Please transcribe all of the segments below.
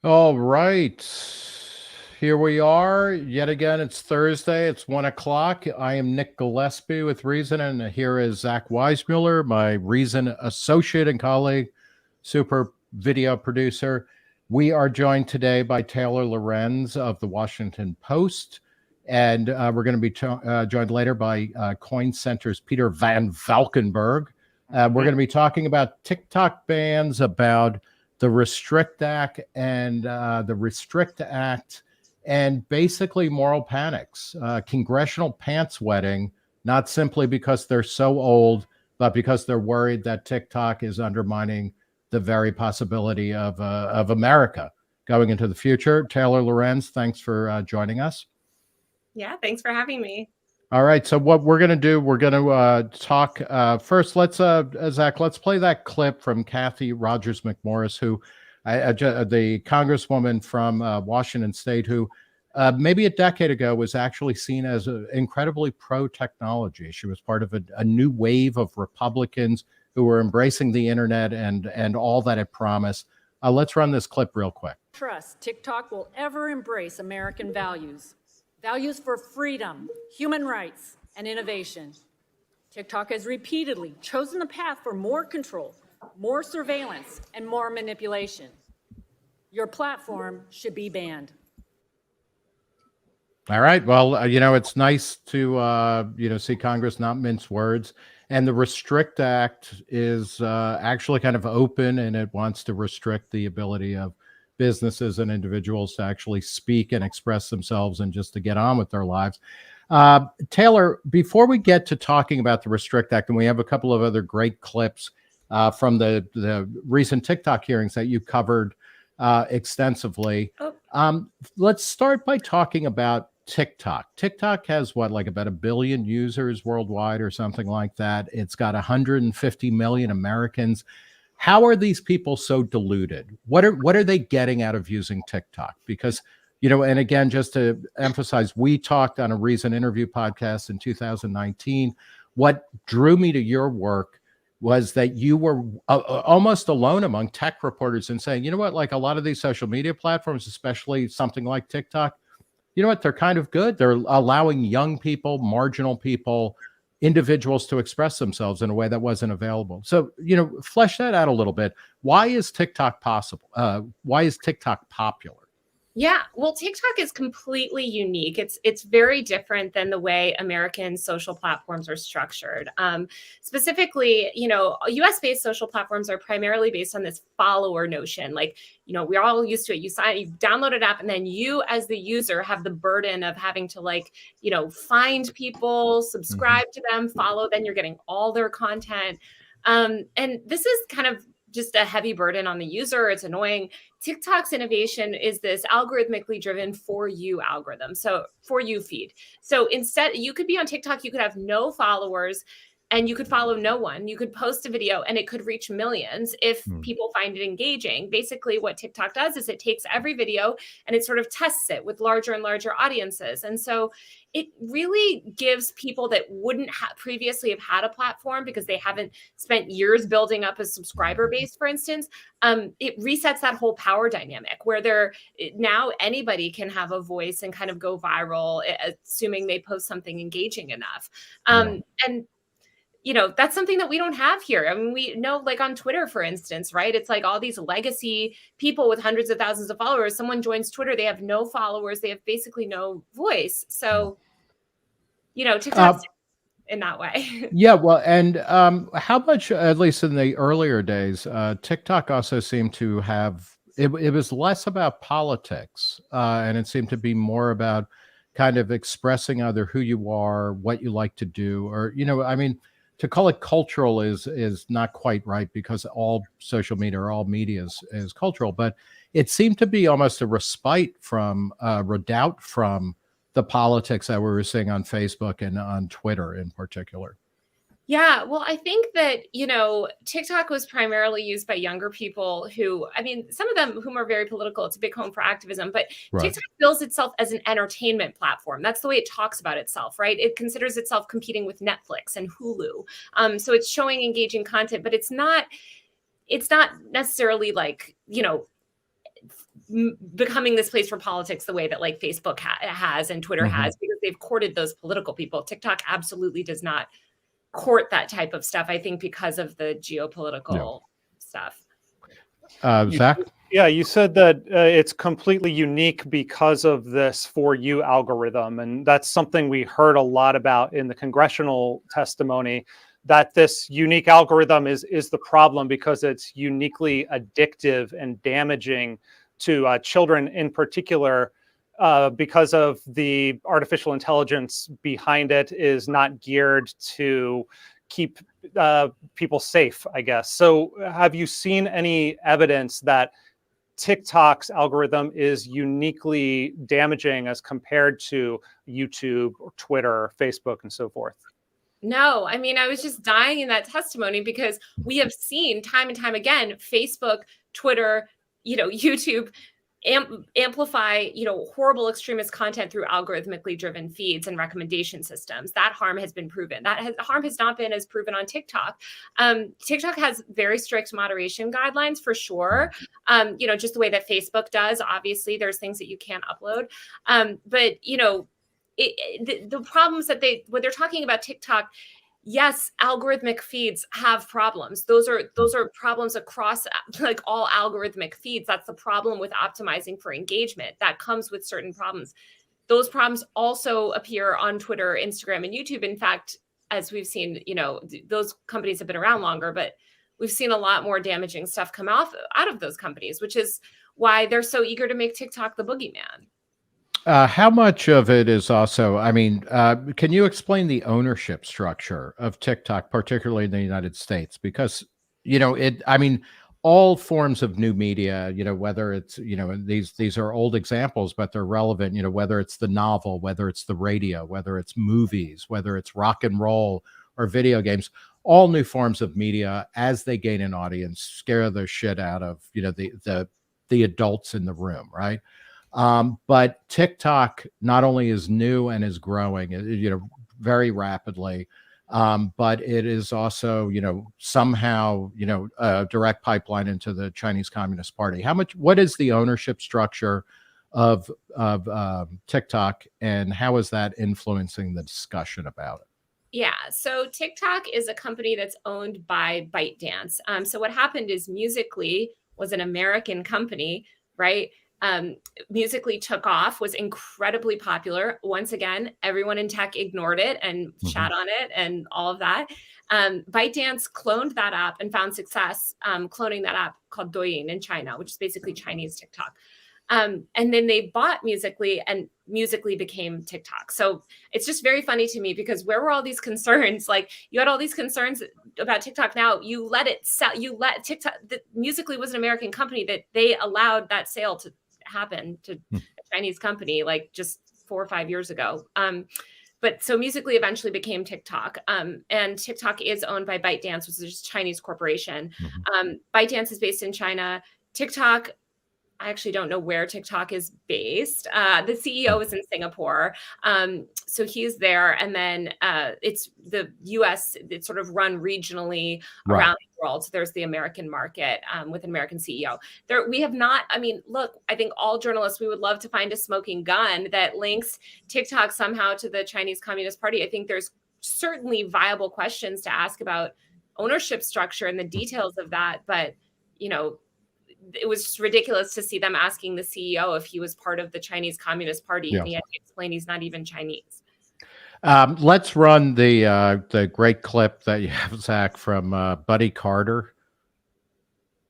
All right. Here we are. Yet again, it's Thursday. It's 1:00. I am Nick Gillespie with Reason, and here is Zach Weissmueller, my Reason associate and colleague, super video producer. We are joined today by Taylor Lorenz of the Washington Post, and we're going to be joined later by Coin Center's Peter Van Valkenburgh. We're going to be talking about TikTok bans, about the Restrict Act and and basically moral panics, congressional pants wetting, not simply because they're so old, but because they're worried that TikTok is undermining the very possibility of America going into the future. Taylor Lorenz, thanks for joining us. Yeah, thanks for having me. All right, so what we're going to do, we're going to talk first. Let's Zach, let's play that clip from Kathy Rogers McMorris, who the congresswoman from Washington State, who maybe a decade ago was actually seen as incredibly pro-technology. She was part of a new wave of Republicans who were embracing the internet and all that it promised. Let's run this clip real quick. Trust TikTok will ever embrace American values. Values for freedom, human rights, and innovation. TikTok has repeatedly chosen the path for more control, more surveillance, and more manipulation. Your platform should be banned. All right. Well, it's nice to, see Congress not mince words. And the Restrict Act is actually kind of open, and it wants to restrict the ability of businesses and individuals to actually speak and express themselves and just to get on with their lives. Taylor, before we get to talking about the Restrict Act, and we have a couple of other great clips from the recent TikTok hearings that you covered extensively. Let's start by talking about TikTok. TikTok has about 1 billion users worldwide or something like that. It's got 150 million Americans. How are these people so deluded? What are they getting out of using TikTok? Because, and again, just to emphasize, we talked on a recent interview podcast in 2019. What drew me to your work was that you were almost alone among tech reporters in saying, like a lot of these social media platforms, especially something like TikTok, they're kind of good. They're allowing young people, marginal people, individuals to express themselves in a way that wasn't available. So, flesh that out a little bit. Why is TikTok possible? Why is TikTok popular? Yeah, well, TikTok is completely unique. It's very different than the way American social platforms are structured. Specifically, US-based social platforms are primarily based on this follower notion. We're all used to it. You download an app, and then you, as the user, have the burden of having to find people, subscribe to them, follow. Then you're getting all their content. And this is kind of just a heavy burden on the user. It's annoying. TikTok's innovation is this algorithmically driven for you algorithm. So for you feed. So instead, you could be on TikTok, you could have no followers, and you could follow no one. You could post a video and it could reach millions if people find it engaging. Basically, what TikTok does is it takes every video and it sort of tests it with larger and larger audiences. And so it really gives people that wouldn't previously have had a platform because they haven't spent years building up a subscriber base, for instance. It resets that whole power dynamic where now anybody can have a voice and kind of go viral, assuming they post something engaging enough. And that's something that we don't have here. I mean, we know, on Twitter, for instance, right? It's like all these legacy people with hundreds of thousands of followers. Someone joins Twitter, they have no followers, they have basically no voice. So, TikTok's in that way. Yeah, well, and how much, at least in the earlier days, TikTok also seemed to have, it was less about politics, and it seemed to be more about kind of expressing either who you are, what you like to do, or, to call it cultural is not quite right because all social media or all media is cultural, but it seemed to be almost a respite from redoubt from the politics that we were seeing on Facebook and on Twitter in particular. Yeah, well, I think that, TikTok was primarily used by younger people who, some of them whom are very political. It's a big home for activism, but right. TikTok bills itself as an entertainment platform. That's the way it talks about itself, right? It considers itself competing with Netflix and Hulu. So it's showing engaging content, but it's not necessarily becoming this place for politics the way that like Facebook has and Twitter has, because they've courted those political people. TikTok absolutely does not court that type of stuff, I think, because of the geopolitical stuff. Zach? Yeah, you said that it's completely unique because of this For You algorithm. And that's something we heard a lot about in the congressional testimony, that this unique algorithm is the problem because it's uniquely addictive and damaging to children in particular, because of the artificial intelligence behind it is not geared to keep people safe, I guess. So have you seen any evidence that TikTok's algorithm is uniquely damaging as compared to YouTube or Twitter or Facebook and so forth? No, I mean, I was just dying in that testimony because we have seen time and time again, Facebook, Twitter, YouTube amplify, horrible extremist content through algorithmically driven feeds and recommendation systems. That harm has been proven. Harm has not been as proven on TikTok. TikTok has very strict moderation guidelines for sure. Just the way that Facebook does. Obviously, there's things that you can't upload. But the problems that when they're talking about TikTok, yes, algorithmic feeds have problems. Those are problems across like all algorithmic feeds. That's the problem with optimizing for engagement. That comes with certain problems. Those problems also appear on Twitter, Instagram, and YouTube. In fact, as we've seen, those companies have been around longer, but we've seen a lot more damaging stuff come out of those companies, which is why they're so eager to make TikTok the boogeyman. How much of it is also, can you explain the ownership structure of TikTok, particularly in the United States? Because, all forms of new media, whether it's, these are old examples, but they're relevant, whether it's the novel, whether it's the radio, whether it's movies, whether it's rock and roll or video games, all new forms of media, as they gain an audience, scare the shit out of, the adults in the room, right? But TikTok not only is new and is growing, very rapidly, but it is also, somehow, a direct pipeline into the Chinese Communist Party. What is the ownership structure of TikTok, and how is that influencing the discussion about it? Yeah, so TikTok is a company that's owned by ByteDance. So what happened is Musical.ly was an American company, right? Musical.ly took off, was incredibly popular. Once again, everyone in tech ignored it and shat on it and all of that. ByteDance cloned that app and found success cloning that app called Douyin in China, which is basically Chinese TikTok. And then they bought Musical.ly, and Musical.ly became TikTok. So it's just very funny to me because where were all these concerns? Like, you had all these concerns about TikTok. Now you let it sell. You let TikTok. Musical.ly was an American company that they allowed that sale to happen to a Chinese company like just 4 or 5 years ago. But so Musical.ly eventually became TikTok, and TikTok is owned by ByteDance, which is a Chinese corporation. ByteDance is based in China. TikTok, I actually don't know where TikTok is based. The CEO is in Singapore. So he's there. And then it's the US, it's sort of run regionally around the world. So there's the American market with an American CEO. We have not, look, I think all journalists, we would love to find a smoking gun that links TikTok somehow to the Chinese Communist Party. I think there's certainly viable questions to ask about ownership structure and the details of that. But, it was just ridiculous to see them asking the CEO if he was part of the Chinese Communist Party, and he had to explain he's not even Chinese. Let's run the great clip that you have, Zach, from Buddy Carter,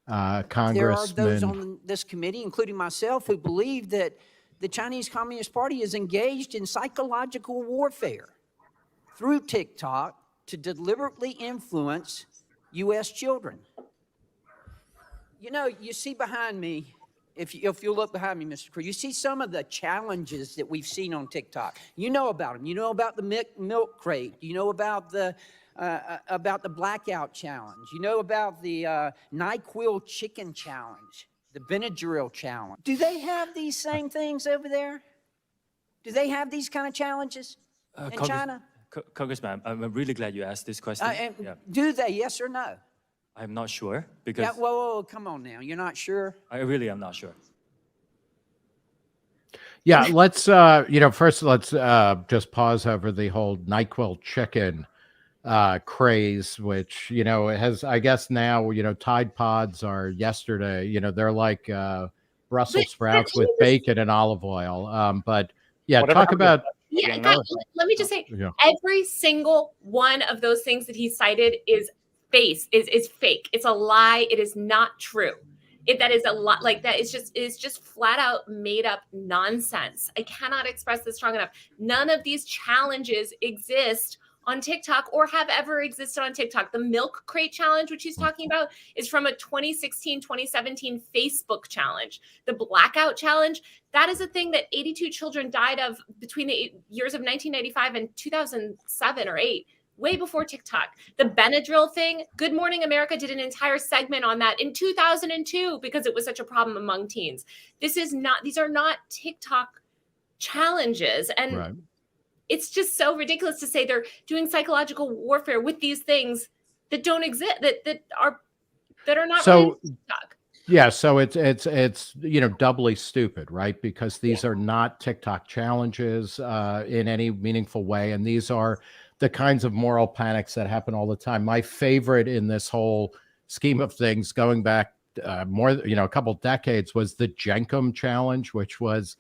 Congressman. There are those on this committee, including myself, who believe that the Chinese Communist Party is engaged in psychological warfare through TikTok to deliberately influence U.S. children. You see behind me, if you look behind me, Mr. Cruz, you see some of the challenges that we've seen on TikTok. You know about them. You know about the milk crate. You know about the blackout challenge. You know about the NyQuil chicken challenge, the Benadryl challenge. Do they have these same things over there? Do they have these kind of challenges in China? Congressman, I'm really glad you asked this question. Do they, yes or no? I'm not sure because... Whoa, come on now. You're not sure? I really am not sure. Yeah, let's first let's just pause over the whole NyQuil chicken craze, which it has, I guess now, Tide Pods are yesterday. They're like Brussels But sprouts with bacon and olive oil. But yeah, Whatever talk happened to about yeah, vegan guys, America? let me just say, yeah. every single one of those things that he cited is fake. It's a lie. It is not true. That is a lot. Like, that is just flat out made up nonsense. I cannot express this strong enough. None of these challenges exist on TikTok or have ever existed on TikTok. The milk crate challenge, which he's talking about, is from a 2016, 2017 Facebook challenge. The blackout challenge, that is a thing that 82 children died of between the years of 1995 and 2007 or 8. Way before TikTok. The Benadryl thing, Good Morning America did an entire segment on that in 2002 because it was such a problem among teens. These are not TikTok challenges. And Right. it's just so ridiculous to say they're doing psychological warfare with these things that don't exist, that are not related to TikTok. Yeah, so it's doubly stupid, right? Because these are not TikTok challenges in any meaningful way, and these are the kinds of moral panics that happen all the time. My favorite in this whole scheme of things, going back a couple decades, was the Jenkum challenge, which was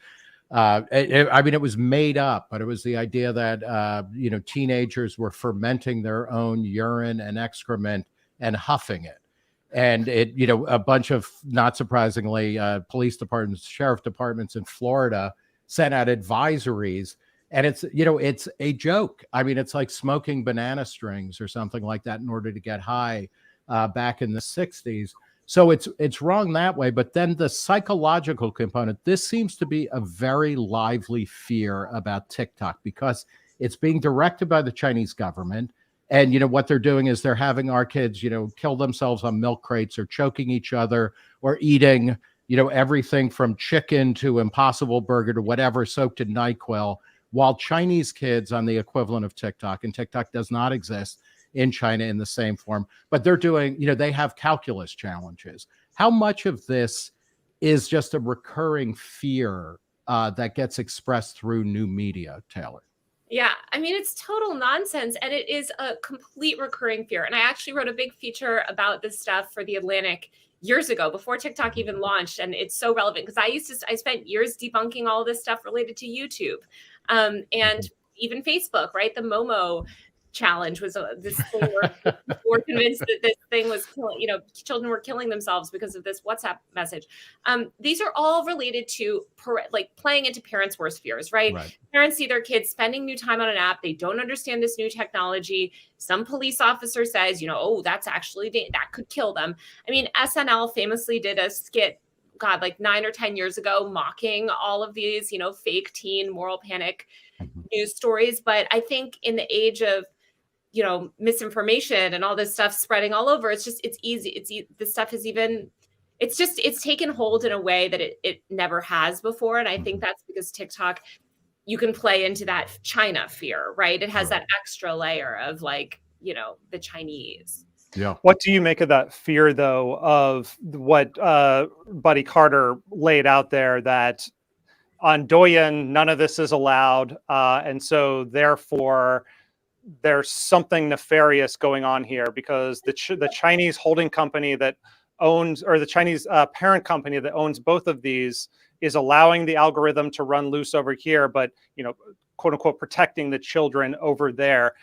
it was made up, but it was the idea that teenagers were fermenting their own urine and excrement and huffing it. And a bunch of, not surprisingly, police departments, sheriff departments in Florida sent out advisories. And it's a joke. I mean, it's like smoking banana strings or something like that in order to get high back in the 60s. So it's wrong that way. But then the psychological component, this seems to be a very lively fear about TikTok because it's being directed by the Chinese government. And, what they're doing is they're having our kids, kill themselves on milk crates or choking each other or eating, everything from chicken to Impossible Burger to whatever soaked in NyQuil, while Chinese kids on the equivalent of TikTok, and TikTok does not exist in China in the same form, but they're doing, they have calculus challenges. How much of this is just a recurring fear that gets expressed through new media, Taylor? Yeah, I mean, it's total nonsense, and it is a complete recurring fear. And I actually wrote a big feature about this stuff for The Atlantic years ago, before TikTok even launched, and it's so relevant because I spent years debunking all this stuff related to YouTube, and even Facebook, right? The Momo challenge was this thing where we're convinced that this thing was killing, children were killing themselves because of this WhatsApp message. These are all related to playing into parents' worst fears, right? Parents see their kids spending new time on an app. They don't understand this new technology. Some police officer says, oh, that's actually, that could kill them. I mean, SNL famously did a skit, God, like 9 or 10 years ago, mocking all of these, fake teen moral panic news stories. But I think in the age of, misinformation and all this stuff spreading all over, it's easy. This stuff is it's taken hold in a way that it never has before. And I think that's because TikTok, you can play into that China fear, right? It has that extra layer of the Chinese. Yeah. What do you make of that fear, though, of what Buddy Carter laid out there, that on Douyin, none of this is allowed. And so therefore, there's something nefarious going on here because the Chinese holding company that owns, or the Chinese parent company that owns both of these, is allowing the algorithm to run loose over here, but, quote unquote, protecting the children over there.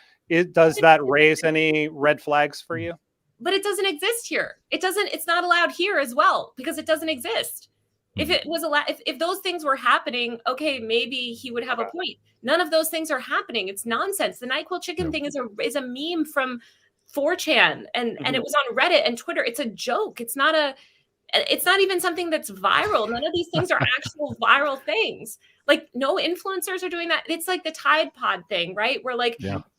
Does that raise any red flags for you? But it doesn't exist here. It's not allowed here as well because it doesn't exist. If it was allowed, if those things were happening, okay, maybe he would have a point. None of those things are happening. It's nonsense. The NyQuil chicken thing is a meme from 4chan and it was on Reddit and Twitter. It's a joke. It's not even something that's viral. None of these things are actual viral things. Like, no influencers are doing that. It's like the Tide Pod thing, right? Where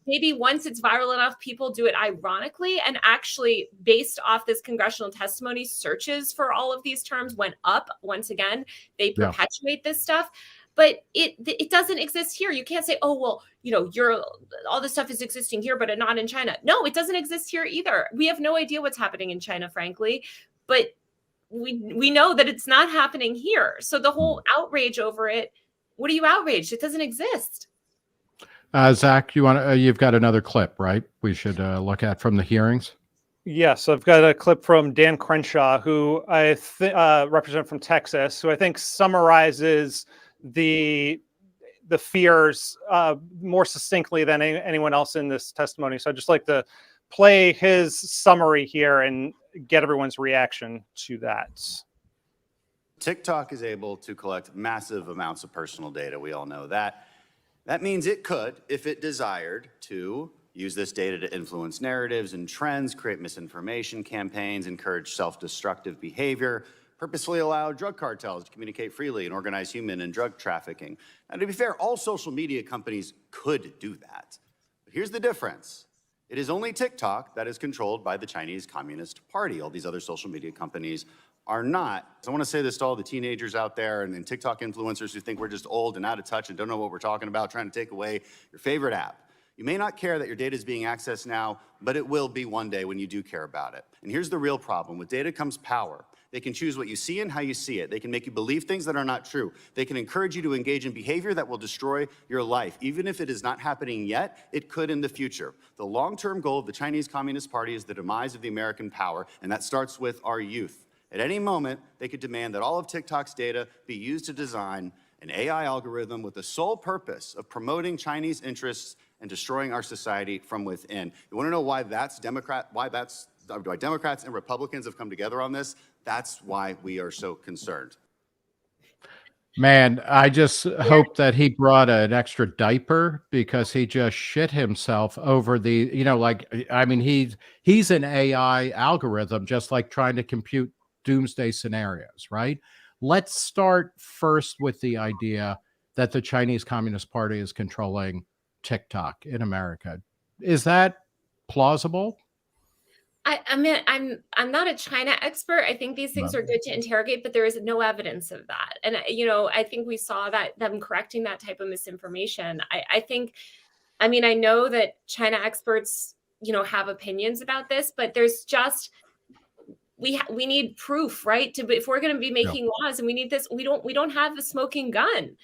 maybe once it's viral enough, people do it ironically, and actually based off this congressional testimony, searches for all of these terms went up once again. They perpetuate this stuff, but it doesn't exist here. You can't say, oh, well, all this stuff is existing here, but not in China. No, it doesn't exist here either. We have no idea what's happening in China, frankly, but we know that it's not happening here. So the whole outrage over it What are you outraged? It doesn't exist. Zach, you've got another clip, right? We should look at from the hearings. Yes, I've got a clip from Dan Crenshaw, who I represent from Texas, who I think summarizes the fears more succinctly than anyone else in this testimony. So I'd just like to play his summary here and get everyone's reaction to that. TikTok is able to collect massive amounts of personal data. We all know that. That means it could, if it desired, to use this data to influence narratives and trends, create misinformation campaigns, encourage self-destructive behavior, purposefully allow drug cartels to communicate freely and organize human and drug trafficking. Now, to be fair, all social media companies could do that. But here's the difference. It is only TikTok that is controlled by the Chinese Communist Party. All these other social media companies are not. So I want to say this to all the teenagers out there and TikTok influencers who think we're just old and out of touch and don't know what we're talking about, trying to take away your favorite app. You may not care that your data is being accessed now, but it will be one day when you do care about it. And here's the real problem. With data comes power. They can choose what you see and how you see it. They can make you believe things that are not true. They can encourage you to engage in behavior that will destroy your life. Even if it is not happening yet, it could in the future. The long-term goal of the Chinese Communist Party is the demise of the American power, and that starts with our youth. At any moment, they could demand that all of TikTok's data be used to design an AI algorithm with the sole purpose of promoting Chinese interests and destroying our society from within. You want to know why why Democrats and Republicans have come together on this? That's why we are so concerned. Man, I just hope that he brought an extra diaper, because he just shit himself over the, I mean, he's an AI algorithm, just like trying to compute doomsday scenarios, right? Let's start first with the idea that the Chinese Communist Party is controlling TikTok in America. Is that plausible? I mean, I'm not a China expert. I think these things are good to interrogate, but there is no evidence of that. And I think we saw that them correcting that type of misinformation. I mean, I know that China experts, have opinions about this, but there's just we need proof, right? If we're going to be making laws, and we need this, we don't have a smoking gun.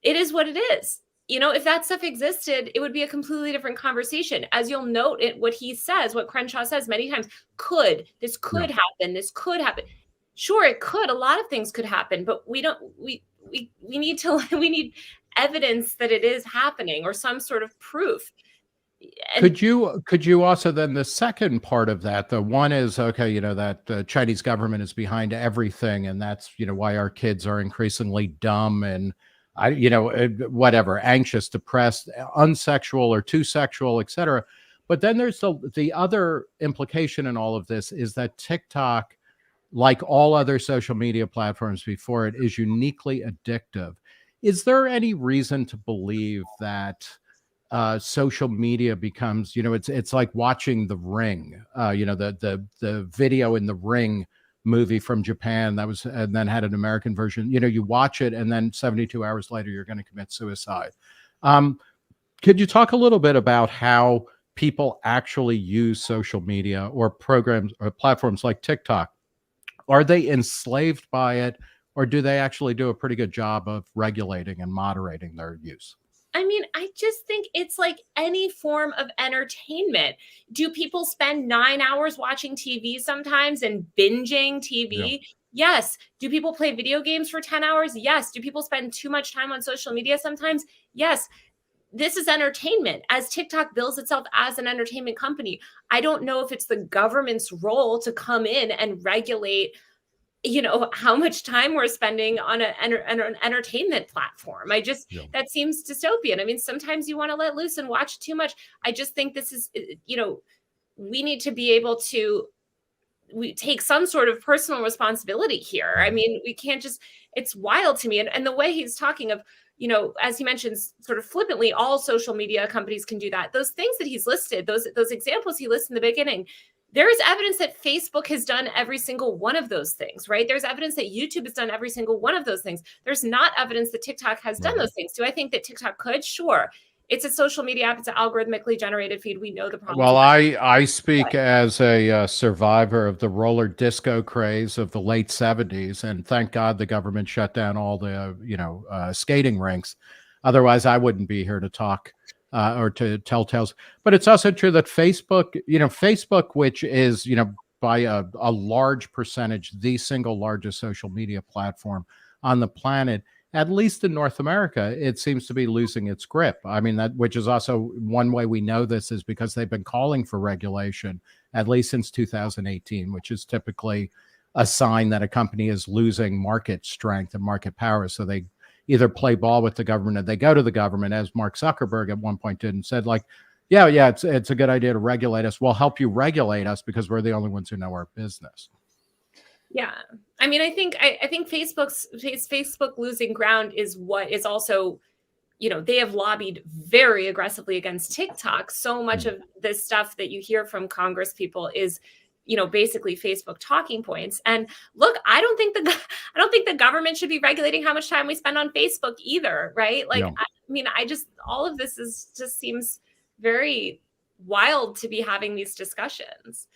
It is what it is. If that stuff existed, it would be a completely different conversation. As you'll note, what he says, what Crenshaw says many times, this could happen. This could happen. Sure, it could. A lot of things could happen, but we need evidence that it is happening, or some sort of proof. And could you also then, the second part of that, the one is, okay, that the Chinese government is behind everything, and that's, why our kids are increasingly dumb and whatever, anxious, depressed, unsexual or too sexual, etc. But then there's the other implication in all of this is that TikTok, like all other social media platforms before it, is uniquely addictive. Is there any reason to believe that social media becomes, it's like watching The Ring, the video in The Ring movie from Japan and then had an American version. You watch it, and then 72 hours later, you're going to commit suicide. Could you talk a little bit about how people actually use social media or programs or platforms like TikTok? Are they enslaved by it, or do they actually do a pretty good job of regulating and moderating their use? I mean, I just think it's like any form of entertainment. Do people spend 9 hours watching TV sometimes and binging TV? Yeah. Yes. Do people play video games for 10 hours? Yes. Do people spend too much time on social media sometimes? Yes. This is entertainment. As TikTok builds itself as an entertainment company, I don't know if it's the government's role to come in and regulate how much time we're spending on an entertainment platform. That seems dystopian. I mean, sometimes you want to let loose and watch too much. I just think this is, we need to be able to take some sort of personal responsibility here. I mean, we can't just, it's wild to me. And the way he's talking of, as he mentions sort of flippantly, all social media companies can do that. Those things that he's listed, those examples he lists in the beginning, there is evidence that Facebook has done every single one of those things, right? There's evidence that YouTube has done every single one of those things. There's not evidence that TikTok has done those things. Do I think that TikTok could? Sure. it's a social media app. It's an algorithmically generated feed. We know the problem. Well, I speak as a survivor of the roller disco craze of the late 70s, and thank God the government shut down all the skating rinks. Otherwise, I wouldn't be here to talk or to tell tales. But it's also true that Facebook, which is by a large percentage the single largest social media platform on the planet, at least in North America, it seems to be losing its grip. I mean, which is also one way we know this is because they've been calling for regulation, at least since 2018, which is typically a sign that a company is losing market strength and market power. So they either play ball with the government or they go to the government, as Mark Zuckerberg at one point did and said, like, yeah, it's a good idea to regulate us. We'll help you regulate us because we're the only ones who know our business. Yeah. I mean, I think Facebook losing ground is what is also, they have lobbied very aggressively against TikTok. So much of this stuff that you hear from Congress people is, basically Facebook talking points. And look, I don't think the government should be regulating how much time we spend on Facebook either, right? Like, no. All of this just seems very wild to be having these discussions.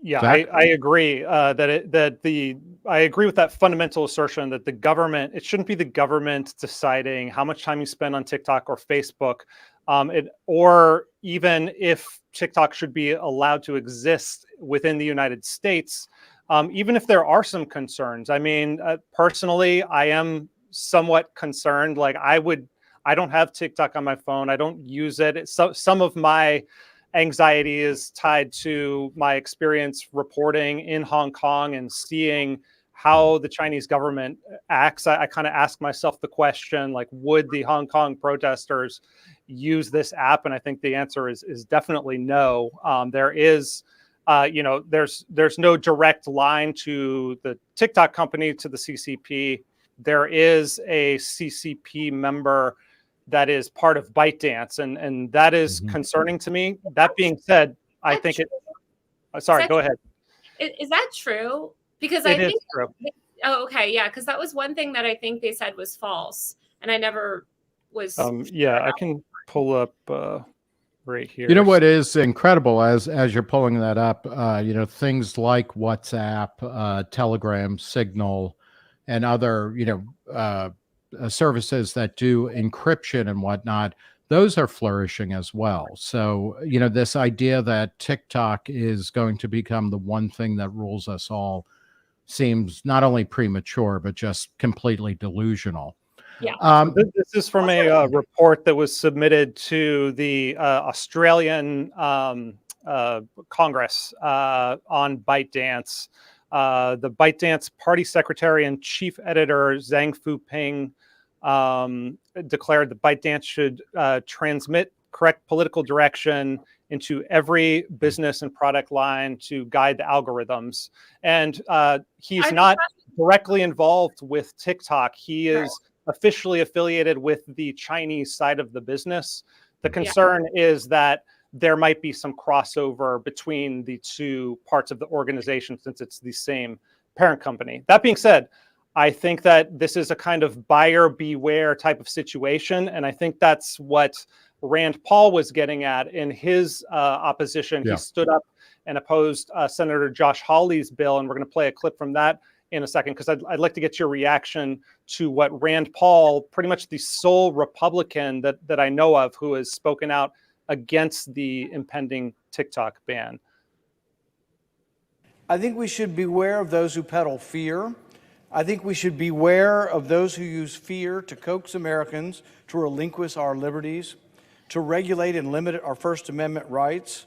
Yeah, I agree I agree with that fundamental assertion that it shouldn't be the government deciding how much time you spend on TikTok or Facebook, or even if TikTok should be allowed to exist within the United States, even if there are some concerns. I mean, personally, I am somewhat concerned. Like, I don't have TikTok on my phone. I don't use it. Some of my anxiety is tied to my experience reporting in Hong Kong and seeing how the Chinese government acts. I kind of ask myself the question, like, would the Hong Kong protesters use this app? And I think the answer is definitely no. There is, there's no direct line to the TikTok company to the CCP. There is a CCP member that is part of ByteDance, and that is concerning to me. That being said, I think sorry, go ahead. Is that true? Because it is true. Oh, okay, yeah, because that was one thing that I think they said was false, and I never was. Yeah, I can pull up right here. You know what is incredible as you're pulling that up? Things like WhatsApp, Telegram, Signal, and other services that do encryption and whatnot, those are flourishing as well. So, this idea that TikTok is going to become the one thing that rules us all seems not only premature, but just completely delusional. Yeah. This is from a report that was submitted to the Australian Congress on ByteDance. The ByteDance party secretary and chief editor Zhang Fuping declared that ByteDance should transmit correct political direction into every business and product line to guide the algorithms. And he's not directly involved with TikTok. He is officially affiliated with the Chinese side of the business. The concern is that there might be some crossover between the two parts of the organization since it's the same parent company. That being said, I think that this is a kind of buyer beware type of situation. And I think that's what Rand Paul was getting at in his opposition. Yeah. He stood up and opposed Senator Josh Hawley's bill. And we're going to play a clip from that in a second, because I'd like to get your reaction to what Rand Paul, pretty much the sole Republican that I know of who has spoken out against the impending TikTok ban. I think we should beware of those who peddle fear. I think we should beware of those who use fear to coax Americans to relinquish our liberties, to regulate and limit our First Amendment rights.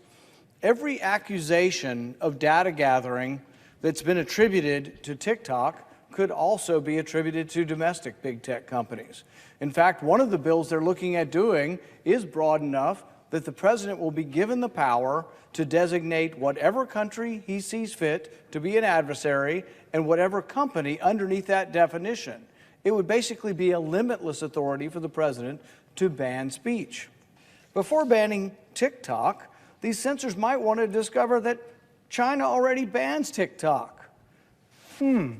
Every accusation of data gathering that's been attributed to TikTok could also be attributed to domestic big tech companies. In fact, one of the bills they're looking at doing is broad enough that the president will be given the power to designate whatever country he sees fit to be an adversary and whatever company underneath that definition. It would basically be a limitless authority for the president to ban speech. Before banning TikTok, these censors might want to discover that China already bans TikTok. Do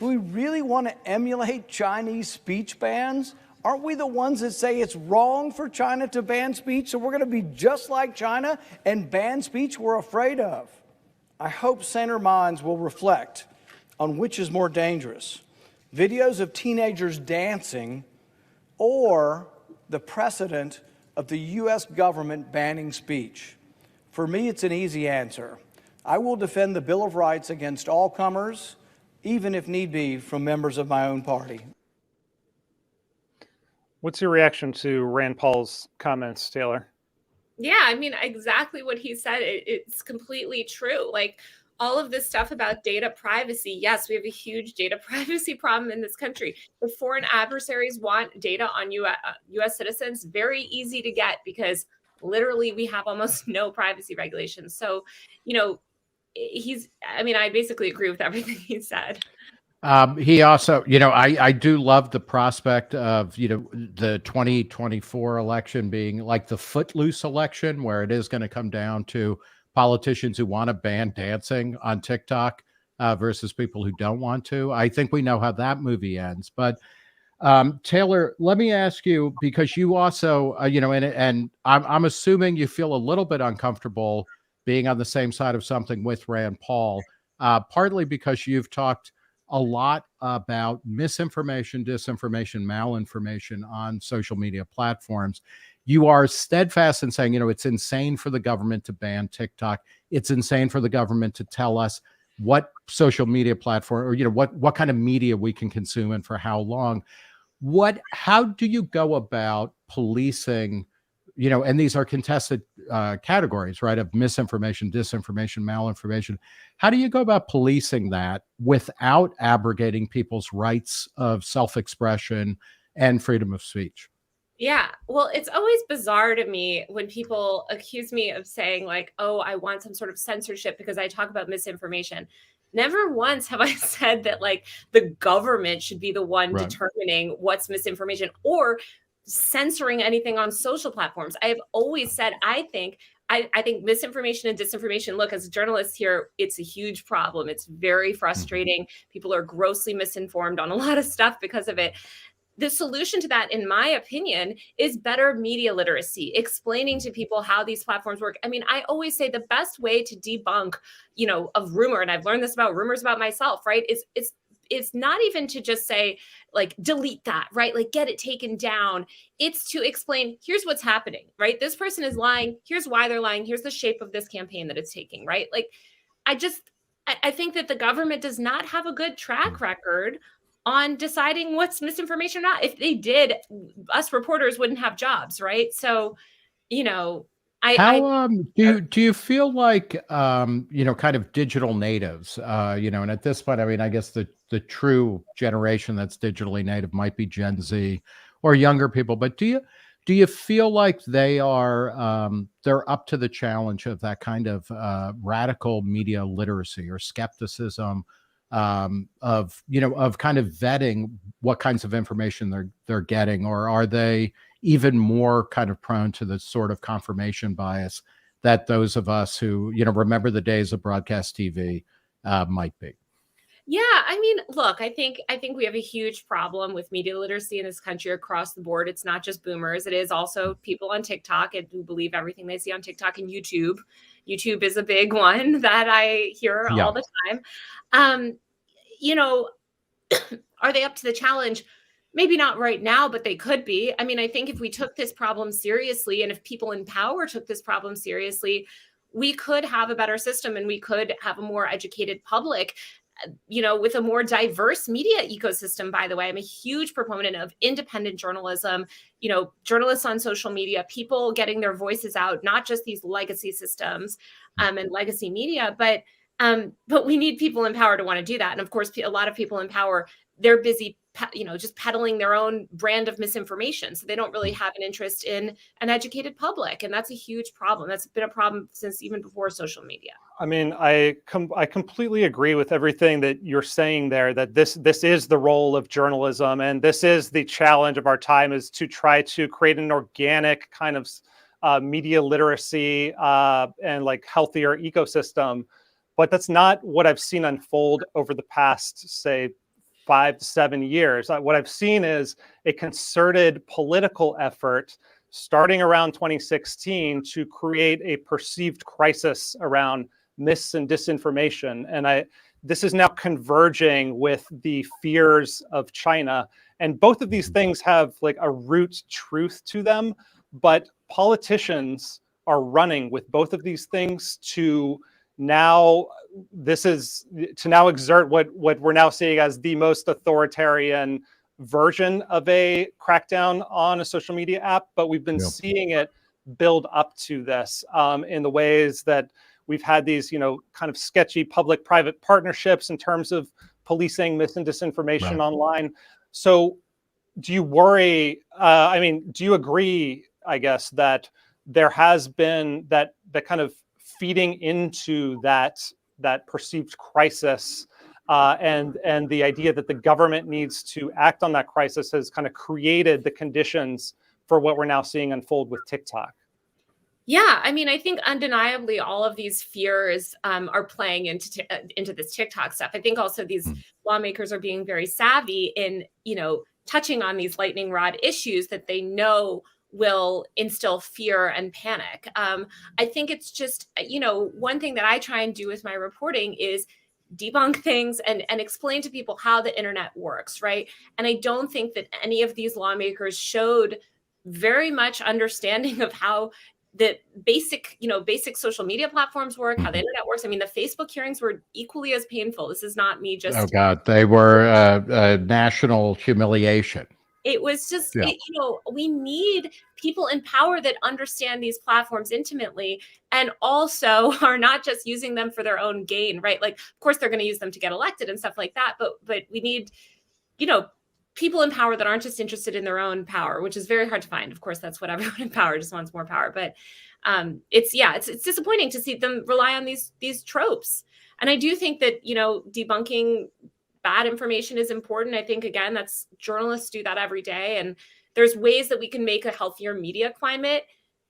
we really want to emulate Chinese speech bans? Aren't we the ones that say it's wrong for China to ban speech, so we're going to be just like China and ban speech we're afraid of? I hope saner minds will reflect on which is more dangerous, videos of teenagers dancing or the precedent of the U.S. government banning speech. For me, it's an easy answer. I will defend the Bill of Rights against all comers, even if need be from members of my own party. What's your reaction to Rand Paul's comments, Taylor? Yeah, I mean, exactly what he said. It's completely true. Like all of this stuff about data privacy. Yes, we have a huge data privacy problem in this country. If foreign adversaries want data on US citizens, very easy to get because literally we have almost no privacy regulations. So, you know, I basically agree with everything he said. He also, I do love the prospect of, the 2024 election being like the footloose election where it is going to come down to politicians who want to ban dancing on TikTok versus people who don't want to. I think we know how that movie ends. But Taylor, let me ask you, because you also, and I'm assuming you feel a little bit uncomfortable being on the same side of something with Rand Paul, partly because you've talked a lot about misinformation, disinformation, malinformation on social media platforms. You are steadfast in saying, it's insane for the government to ban TikTok. It's insane for the government to tell us what social media platform or, what kind of media we can consume and for how long. How do you go about policing, and these are contested categories, right, of misinformation, disinformation, malinformation. How do you go about policing that without abrogating people's rights of self-expression and freedom of speech? Yeah, well, it's always bizarre to me when people accuse me of saying like, oh, I want some sort of censorship because I talk about misinformation. Never once have I said that like the government should be the one Right. determining what's misinformation or censoring anything on social platforms. I have always said, I think misinformation and disinformation, look, as journalists here, it's a huge problem. It's very frustrating. People are grossly misinformed on a lot of stuff because of it. The solution to that, in my opinion, is better media literacy, explaining to people how these platforms work. I mean, I always say the best way to debunk, a rumor, and I've learned this about rumors about myself, right, is it's not even to just say like delete that, right, like get it taken down. It's to explain, here's what's happening, right? This person is lying, here's why they're lying, here's the shape of this campaign that it's taking, right? Like I think that the government does not have a good track record on deciding what's misinformation or not. If they did, us reporters wouldn't have jobs, right? So, do you feel like kind of digital natives, and at this point, I mean, I guess the true generation that's digitally native might be Gen Z or younger people, but do you feel like they're up to the challenge of that kind of radical media literacy or skepticism, of kind of vetting what kinds of information they're getting, or are they even more kind of prone to the sort of confirmation bias that those of us who remember the days of broadcast TV might be? Yeah, I mean, look, I think we have a huge problem with media literacy in this country across the board. It's not just boomers; it is also people on TikTok and who believe everything they see on TikTok and YouTube. YouTube is a big one that I hear all the time. Are they up to the challenge? Maybe not right now, but they could be. I mean, I think if we took this problem seriously and if people in power took this problem seriously, we could have a better system and we could have a more educated public, with a more diverse media ecosystem. By the way, I'm a huge proponent of independent journalism, journalists on social media, people getting their voices out, not just these legacy systems and legacy media, but we need people in power to want to do that. And of course, a lot of people in power, they're busy, just peddling their own brand of misinformation. So they don't really have an interest in an educated public. And that's a huge problem. That's been a problem since even before social media. I mean, I completely agree with everything that you're saying there, that this is the role of journalism. And this is the challenge of our time, is to try to create an organic kind of media literacy and like healthier ecosystem. But that's not what I've seen unfold over the past, say, 5 to 7 years. What I've seen is a concerted political effort starting around 2016 to create a perceived crisis around mis and disinformation. And this is now converging with the fears of China. And both of these things have like a root truth to them, but politicians are running with both of these things to now exert what we're now seeing as the most authoritarian version of a crackdown on a social media app. But we've been seeing it build up to this in the ways that we've had these, kind of sketchy public-private partnerships in terms of policing mis and disinformation online. So do you worry, do you agree, I guess, that there has been that kind of feeding into that perceived crisis and the idea that the government needs to act on that crisis has kind of created the conditions for what we're now seeing unfold with TikTok? Yeah, I mean, I think undeniably all of these fears are playing into this TikTok stuff. I think also these lawmakers are being very savvy in, touching on these lightning rod issues that they know will instill fear and panic. I think it's just, one thing that I try and do with my reporting is debunk things and explain to people how the internet works, right? And I don't think that any of these lawmakers showed very much understanding of how the basic social media platforms work, how the internet works. I mean, the Facebook hearings were equally as painful. This is not me just... Oh God, they were a national humiliation. It was just, we need people in power that understand these platforms intimately and also are not just using them for their own gain, right? Like, of course, they're going to use them to get elected and stuff like that. But we need, people in power that aren't just interested in their own power, which is very hard to find. Of course, that's what everyone in power just wants, more power. But it's disappointing to see them rely on these tropes. And I do think that, debunking bad information is important. I think, again, journalists do that every day. And there's ways that we can make a healthier media climate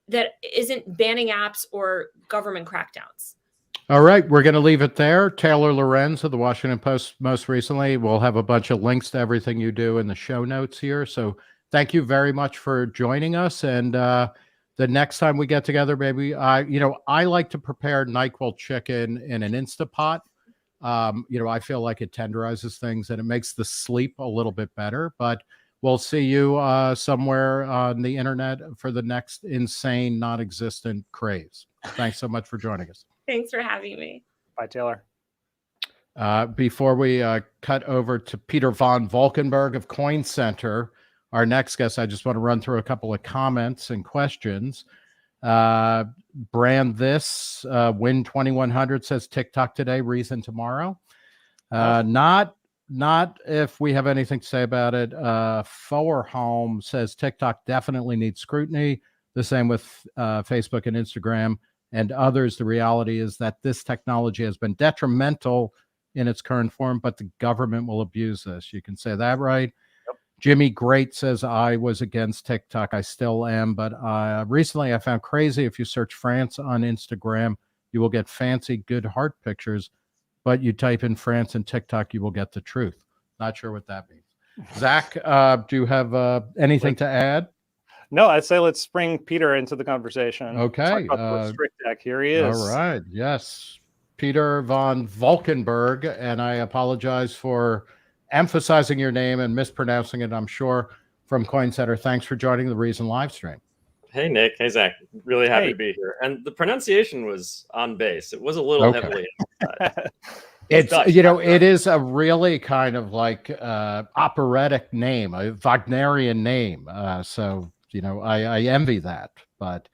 that isn't banning apps or government crackdowns. All right, we're going to leave it there. Taylor Lorenz of the Washington Post most recently. We'll have a bunch of links to everything you do in the show notes here. So thank you very much for joining us. And the next time we get together, maybe, I like to prepare NyQuil chicken in an Instapot. I feel like it tenderizes things and it makes the sleep a little bit better. But we'll see you somewhere on the internet for the next insane, non-existent craze. Thanks so much for joining us. Thanks for having me. Bye, Taylor. Before we cut over to Peter von Valkenburgh of Coin Center, our next guest, I just want to run through a couple of comments and questions. Brand this Win 2100 says TikTok today, reason tomorrow. Not if we have anything to say about it. Fowerholm says TikTok definitely needs scrutiny. The same with Facebook and Instagram and others. The reality is that this technology has been detrimental in its current form, but the government will abuse this. You can say that, right? Yep. Jimmy Great says, I was against TikTok. I still am, but recently I found crazy. If you search France on Instagram, you will get fancy, good heart pictures, but you type in France and TikTok, you will get the truth. Not sure what that means. Zach, do you have anything to add? No, I'd say let's bring Peter into the conversation. Okay. Talk about the restrict deck. Here he is. All right. Yes. Peter von Valkenburgh, and I apologize for emphasizing your name and mispronouncing it, I'm sure, from Coin Center. Thanks for joining the Reason live stream. Hey, Nick. Hey, Zach. Really happy to be here. And the pronunciation was on base. It was a little heavily emphasized. It's, it is a really kind of like operatic name, a Wagnerian name. So, I envy that. But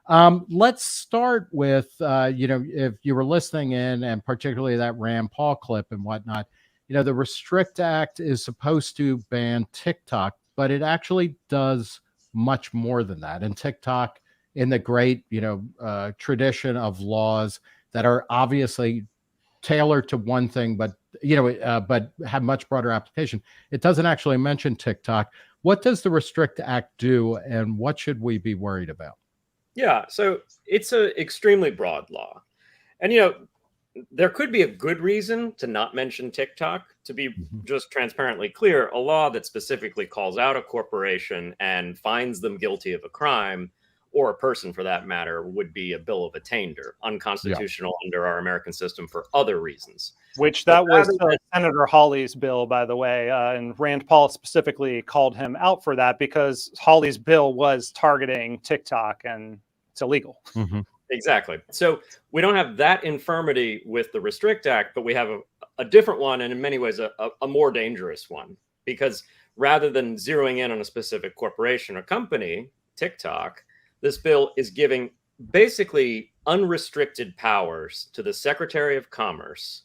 let's start with, if you were listening in, and particularly that Rand Paul clip and whatnot, the Restrict Act is supposed to ban TikTok, but it actually does much more than that. And TikTok, in the great, tradition of laws that are obviously tailored to one thing, but have much broader application. It doesn't actually mention TikTok. What does the Restrict Act do, and what should we be worried about? Yeah, so it's an extremely broad law. And, there could be a good reason to not mention TikTok. To be just transparently clear, a law that specifically calls out a corporation and finds them guilty of a crime, or a person for that matter, would be a bill of attainder, unconstitutional under our American system for other reasons. Which that was Senator Hawley's bill, by the way, and Rand Paul specifically called him out for that because Hawley's bill was targeting TikTok, and it's illegal. Exactly. So we don't have that infirmity with the Restrict Act, but we have a different one, and in many ways a more dangerous one, because rather than zeroing in on a specific corporation or company, TikTok, this bill is giving basically unrestricted powers to the Secretary of Commerce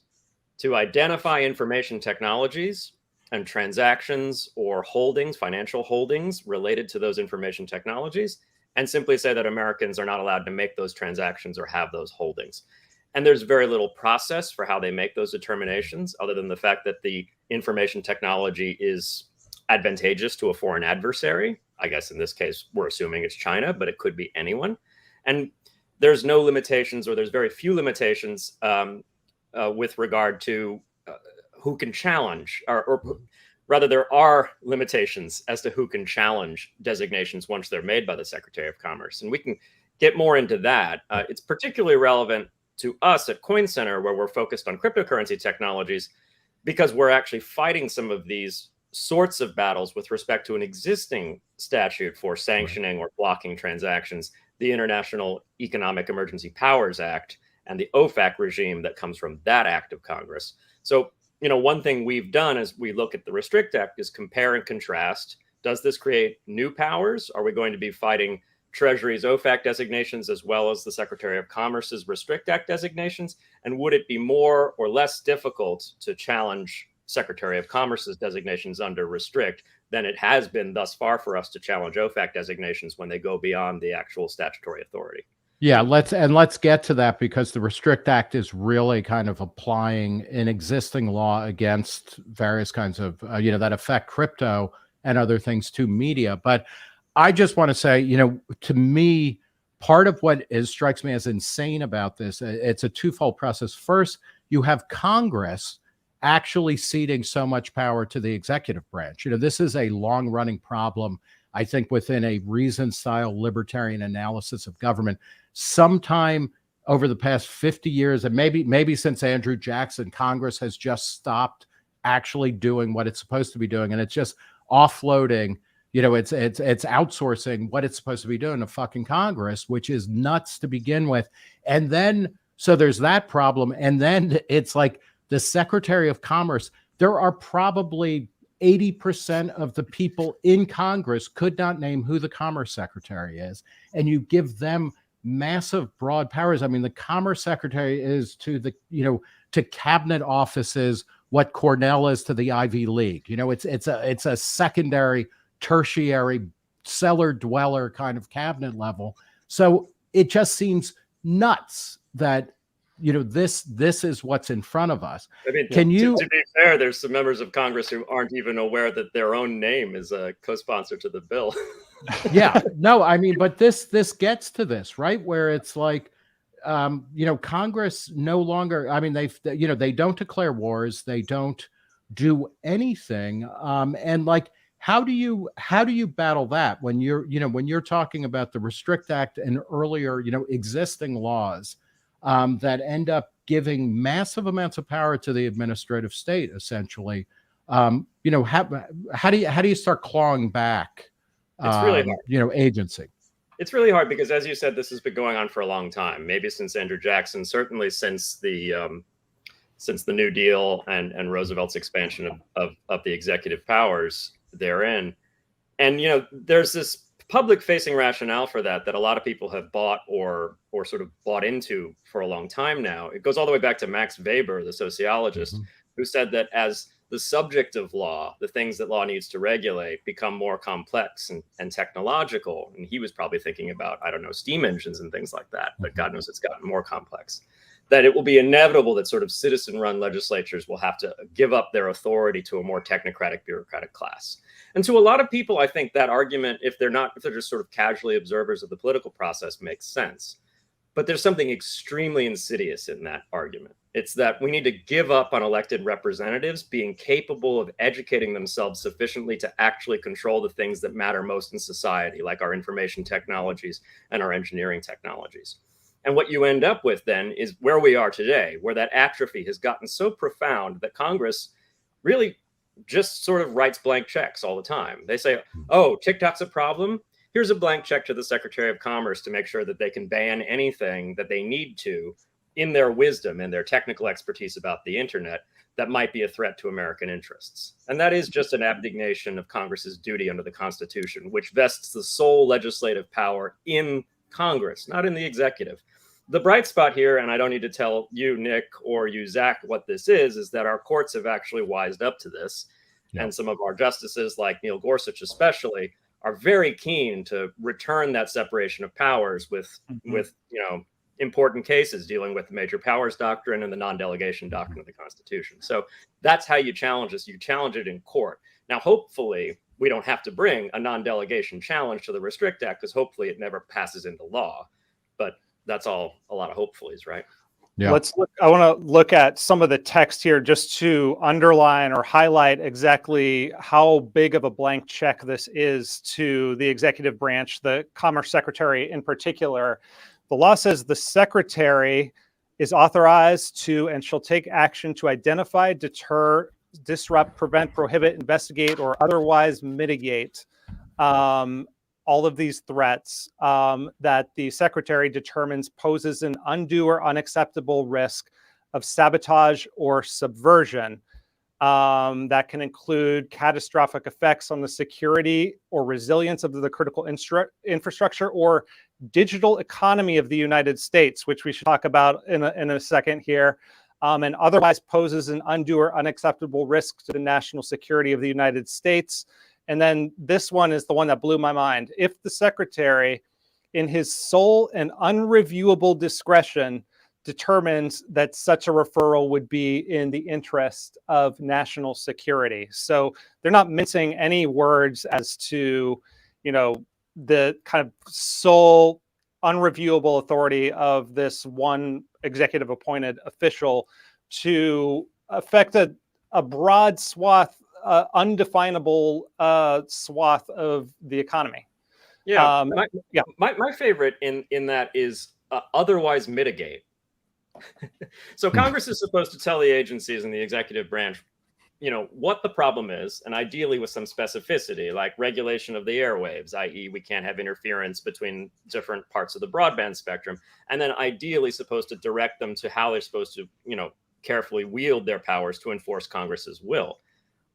to identify information technologies and transactions or holdings, financial holdings related to those information technologies, and simply say that Americans are not allowed to make those transactions or have those holdings. And there's very little process for how they make those determinations, other than the fact that the information technology is advantageous to a foreign adversary. I guess in this case, we're assuming it's China, but it could be anyone. And there's no limitations, or there's very few limitations with regard to who can challenge, or rather, there are limitations as to who can challenge designations once they're made by the Secretary of Commerce. And we can get more into that. It's particularly relevant to us at Coin Center, where we're focused on cryptocurrency technologies, because we're actually fighting some of these sorts of battles with respect to an existing statute for sanctioning or blocking transactions, the International Economic Emergency Powers Act, and the OFAC regime that comes from that act of Congress. So, one thing we've done as we look at the Restrict Act is compare and contrast. Does this create new powers? Are we going to be fighting Treasury's OFAC designations as well as the Secretary of Commerce's Restrict Act designations? And would it be more or less difficult to challenge Secretary of Commerce's designations under Restrict than it has been thus far for us to challenge OFAC designations when they go beyond the actual statutory authority? Yeah, let's get to that, because the Restrict Act is really kind of applying an existing law against various kinds of, that affect crypto and other things to media. But I just want to say, to me, part of what strikes me as insane about this, it's a twofold process. First, you have Congress actually ceding so much power to the executive branch. This is a long-running problem, I think, within a reasoned-style libertarian analysis of government. Sometime over the past 50 years, and maybe since Andrew Jackson, Congress has just stopped actually doing what it's supposed to be doing, and it's just offloading. It's outsourcing what it's supposed to be doing to fucking Congress, which is nuts to begin with. And then, so there's that problem, and then it's like the Secretary of Commerce. There are probably 80% of the people in Congress could not name who the Commerce Secretary is, and you give them massive broad powers. I mean, the Commerce Secretary is to to cabinet offices what Cornell is to the Ivy League. It's a secondary, tertiary, cellar dweller kind of cabinet level. So it just seems nuts that this is what's in front of us. I mean, to be fair, there's some members of Congress who aren't even aware that their own name is a co-sponsor to the bill. Yeah, no, I mean, but this gets to this, right? Where it's like, Congress no longer, I mean, they don't declare wars. They don't do anything. And like, how do you battle that when you're talking about the Restrict Act and earlier, existing laws that end up giving massive amounts of power to the administrative state, essentially? How do you start clawing back? It's really hard. Agency. It's really hard because, as you said, this has been going on for a long time. Maybe since Andrew Jackson, certainly since the New Deal and Roosevelt's expansion of the executive powers therein. And there's this public-facing rationale for that a lot of people have bought or sort of bought into for a long time now. It goes all the way back to Max Weber, the sociologist, who said that as the subject of law, the things that law needs to regulate, become more complex and technological. And he was probably thinking about, I don't know, steam engines and things like that, but God knows it's gotten more complex. That it will be inevitable that sort of citizen-run legislatures will have to give up their authority to a more technocratic, bureaucratic class. And to a lot of people, I think that argument, if they're just sort of casually observers of the political process, makes sense. But there's something extremely insidious in that argument. It's that we need to give up on elected representatives being capable of educating themselves sufficiently to actually control the things that matter most in society, like our information technologies and our engineering technologies. And what you end up with then is where we are today, where that atrophy has gotten so profound that Congress really just sort of writes blank checks all the time. They say, oh, TikTok's a problem. Here's a blank check to the Secretary of Commerce to make sure that they can ban anything that they need to in their wisdom and their technical expertise about the internet that might be a threat to American interests. And that is just an abdication of Congress's duty under the Constitution, which vests the sole legislative power in Congress, not in the executive. The bright spot here, and I don't need to tell you, Nick, or you, Zach, what this is that our courts have actually wised up to this. Yeah. And some of our justices, like Neil Gorsuch especially, are very keen to return that separation of powers with important cases dealing with the major powers doctrine and the non-delegation doctrine of the Constitution. So that's how you challenge this. You challenge it in court. Now, hopefully, we don't have to bring a non-delegation challenge to the Restrict Act, because hopefully it never passes into law. But that's all a lot of hopefullys, right? Yeah. I want to look at some of the text here just to underline or highlight exactly how big of a blank check this is to the executive branch, the Commerce Secretary in particular. The law says the Secretary is authorized to and shall take action to identify, deter, disrupt, prevent, prohibit, investigate, or otherwise mitigate all of these threats that the Secretary determines poses an undue or unacceptable risk of sabotage or subversion. That can include catastrophic effects on the security or resilience of the critical infrastructure or digital economy of the United States, which we should talk about in a second here, and otherwise poses an undue or unacceptable risk to the national security of the United States. And then this one is the one that blew my mind. If the Secretary, in his sole and unreviewable discretion, determines that such a referral would be in the interest of national security. So they're not mincing any words as to, the kind of sole unreviewable authority of this one executive appointed official to affect a broad swath, undefinable swath of the economy. Yeah, my favorite in that is otherwise mitigate. So Congress is supposed to tell the agencies in the executive branch, what the problem is, and ideally with some specificity, like regulation of the airwaves, i.e. we can't have interference between different parts of the broadband spectrum, and then ideally supposed to direct them to how they're supposed to, carefully wield their powers to enforce Congress's will.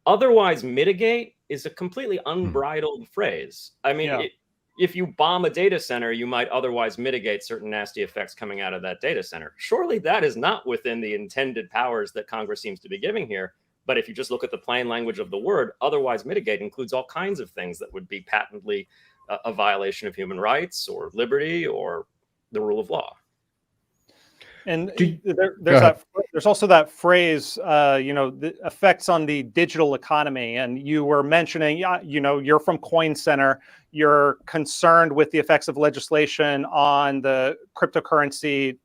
Otherwise mitigate is a completely unbridled phrase. I mean, if you bomb a data center, you might otherwise mitigate certain nasty effects coming out of that data center. Surely that is not within the intended powers that Congress seems to be giving here. But if you just look at the plain language of the word, otherwise mitigate includes all kinds of things that would be patently a violation of human rights or liberty or the rule of law. And there's also that phrase, the effects on the digital economy. And you were mentioning, you're from Coin Center. You're concerned with the effects of legislation on the cryptocurrency,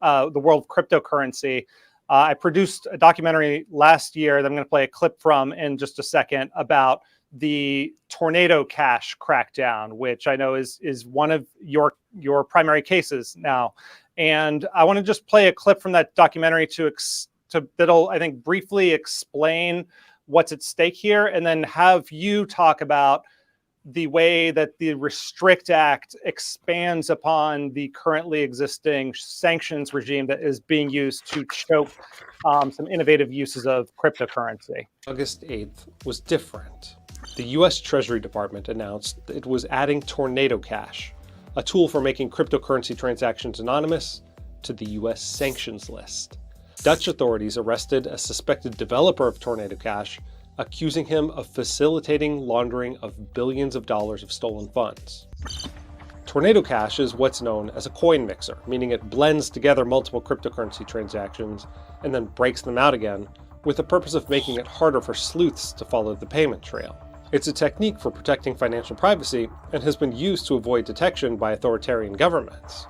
the world of cryptocurrency. I produced a documentary last year that I'm going to play a clip from in just a second about the Tornado Cash crackdown, which I know is one of your primary cases now. And I want to just play a clip from that documentary that'll, I think, briefly explain what's at stake here, and then have you talk about the way that the Restrict Act expands upon the currently existing sanctions regime that is being used to choke some innovative uses of cryptocurrency. August 8th was different. The U.S. Treasury Department announced that it was adding Tornado Cash, a tool for making cryptocurrency transactions anonymous, to the U.S. sanctions list. Dutch authorities arrested a suspected developer of Tornado Cash, accusing him of facilitating laundering of billions of dollars of stolen funds. Tornado Cash is what's known as a coin mixer, meaning it blends together multiple cryptocurrency transactions and then breaks them out again, with the purpose of making it harder for sleuths to follow the payment trail. It's a technique for protecting financial privacy and has been used to avoid detection by authoritarian governments.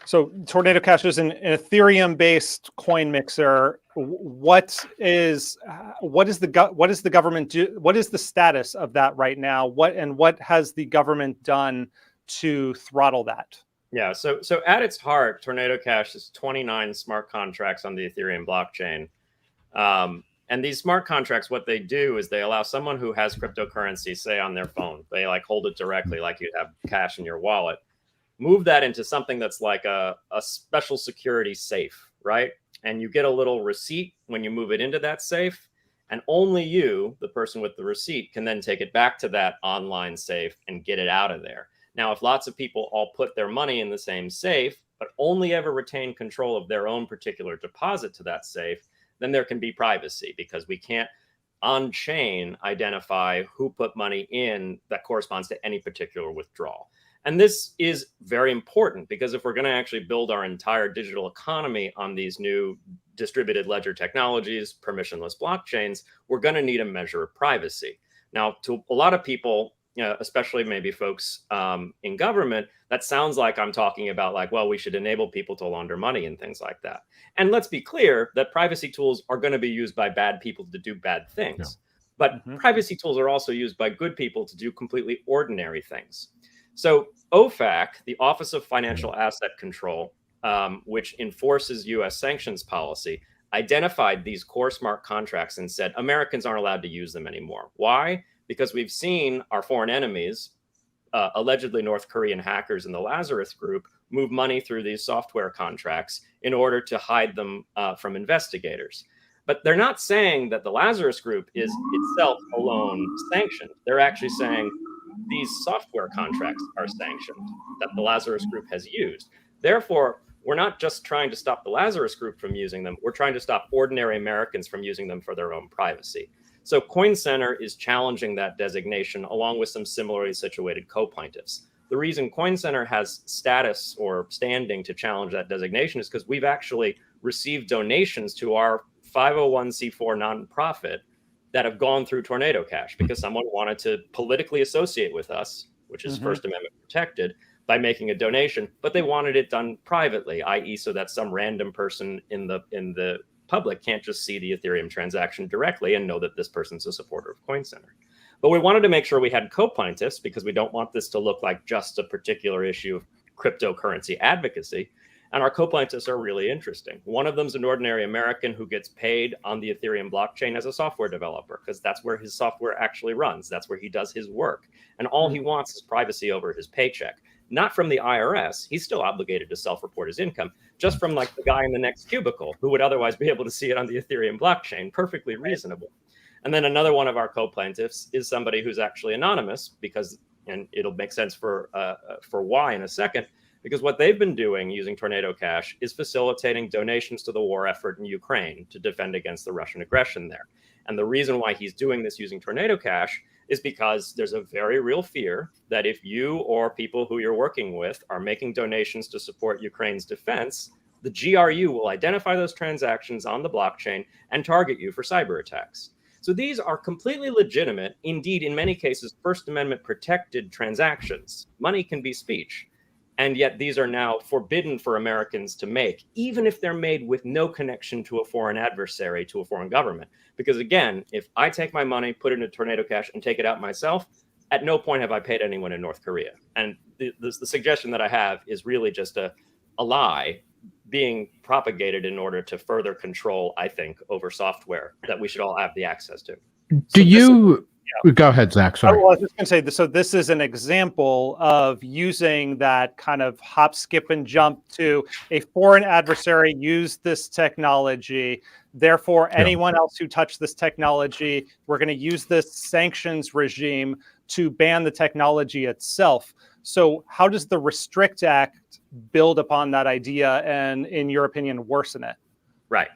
So Tornado Cash is an Ethereum-based coin mixer. What is the government do? What is the status of that right now? What has the government done to throttle that? Yeah, so at its heart, Tornado Cash is 29 smart contracts on the Ethereum blockchain. And these smart contracts, what they do is they allow someone who has cryptocurrency, say on their phone, they like hold it directly like you'd have cash in your wallet, move that into something that's like a special security safe, right? And you get a little receipt when you move it into that safe. And only you, the person with the receipt, can then take it back to that online safe and get it out of there. Now, if lots of people all put their money in the same safe, but only ever retain control of their own particular deposit to that safe, then there can be privacy, because we can't on-chain identify who put money in that corresponds to any particular withdrawal. And this is very important, because if we're going to actually build our entire digital economy on these new distributed ledger technologies, permissionless blockchains, we're going to need a measure of privacy. Now, to a lot of people, especially maybe folks in government, that sounds like I'm talking about like, well, we should enable people to launder money and things like that. And let's be clear that privacy tools are going to be used by bad people to do bad things. Yeah. But privacy tools are also used by good people to do completely ordinary things. So OFAC, the Office of Financial Asset Control, which enforces U.S. sanctions policy, identified these core smart contracts and said Americans aren't allowed to use them anymore. Why? Because we've seen our foreign enemies, allegedly North Korean hackers in the Lazarus Group, move money through these software contracts in order to hide them from investigators. But they're not saying that the Lazarus Group is itself alone sanctioned. They're actually saying these software contracts are sanctioned that the Lazarus Group has used. Therefore, we're not just trying to stop the Lazarus Group from using them. We're trying to stop ordinary Americans from using them for their own privacy. So Coin Center is challenging that designation along with some similarly situated co-plaintiffs. The reason Coin Center has status or standing to challenge that designation is because we've actually received donations to our 501c4 nonprofit that have gone through Tornado Cash because someone wanted to politically associate with us, which is First Amendment protected, by making a donation, but they wanted it done privately, i.e. so that some random person in the public can't just see the Ethereum transaction directly and know that this person's a supporter of Coin Center. But we wanted to make sure we had co-plaintiffs because we don't want this to look like just a particular issue of cryptocurrency advocacy. And our co-plaintiffs are really interesting. One of them is an ordinary American who gets paid on the Ethereum blockchain as a software developer because that's where his software actually runs. That's where he does his work. And all he wants is privacy over his paycheck. Not from the IRS. He's still obligated to self-report his income, just from like the guy in the next cubicle who would otherwise be able to see it on the Ethereum blockchain. Perfectly reasonable. And then another one of our co-plaintiffs is somebody who's actually anonymous because, and it'll make sense for why in a second, because what they've been doing using Tornado Cash is facilitating donations to the war effort in Ukraine to defend against the Russian aggression there. And the reason why he's doing this using Tornado Cash is because there's a very real fear that if you or people who you're working with are making donations to support Ukraine's defense, the GRU will identify those transactions on the blockchain and target you for cyber attacks. So these are completely legitimate, indeed, in many cases, First Amendment protected transactions. Money can be speech. And yet these are now forbidden for Americans to make, even if they're made with no connection to a foreign adversary, to a foreign government. Because again, if I take my money, put it into Tornado Cash and take it out myself, at no point have I paid anyone in North Korea. And the suggestion that I have is really just a lie being propagated in order to further control, I think, over software that we should all have the access to. Go ahead, Zach. Sorry. I was just going to say, so this is an example of using that kind of hop, skip, and jump to a foreign adversary use this technology. Therefore, anyone else who touched this technology, we're going to use this sanctions regime to ban the technology itself. So how does the Restrict Act build upon that idea and, in your opinion, worsen it? Right.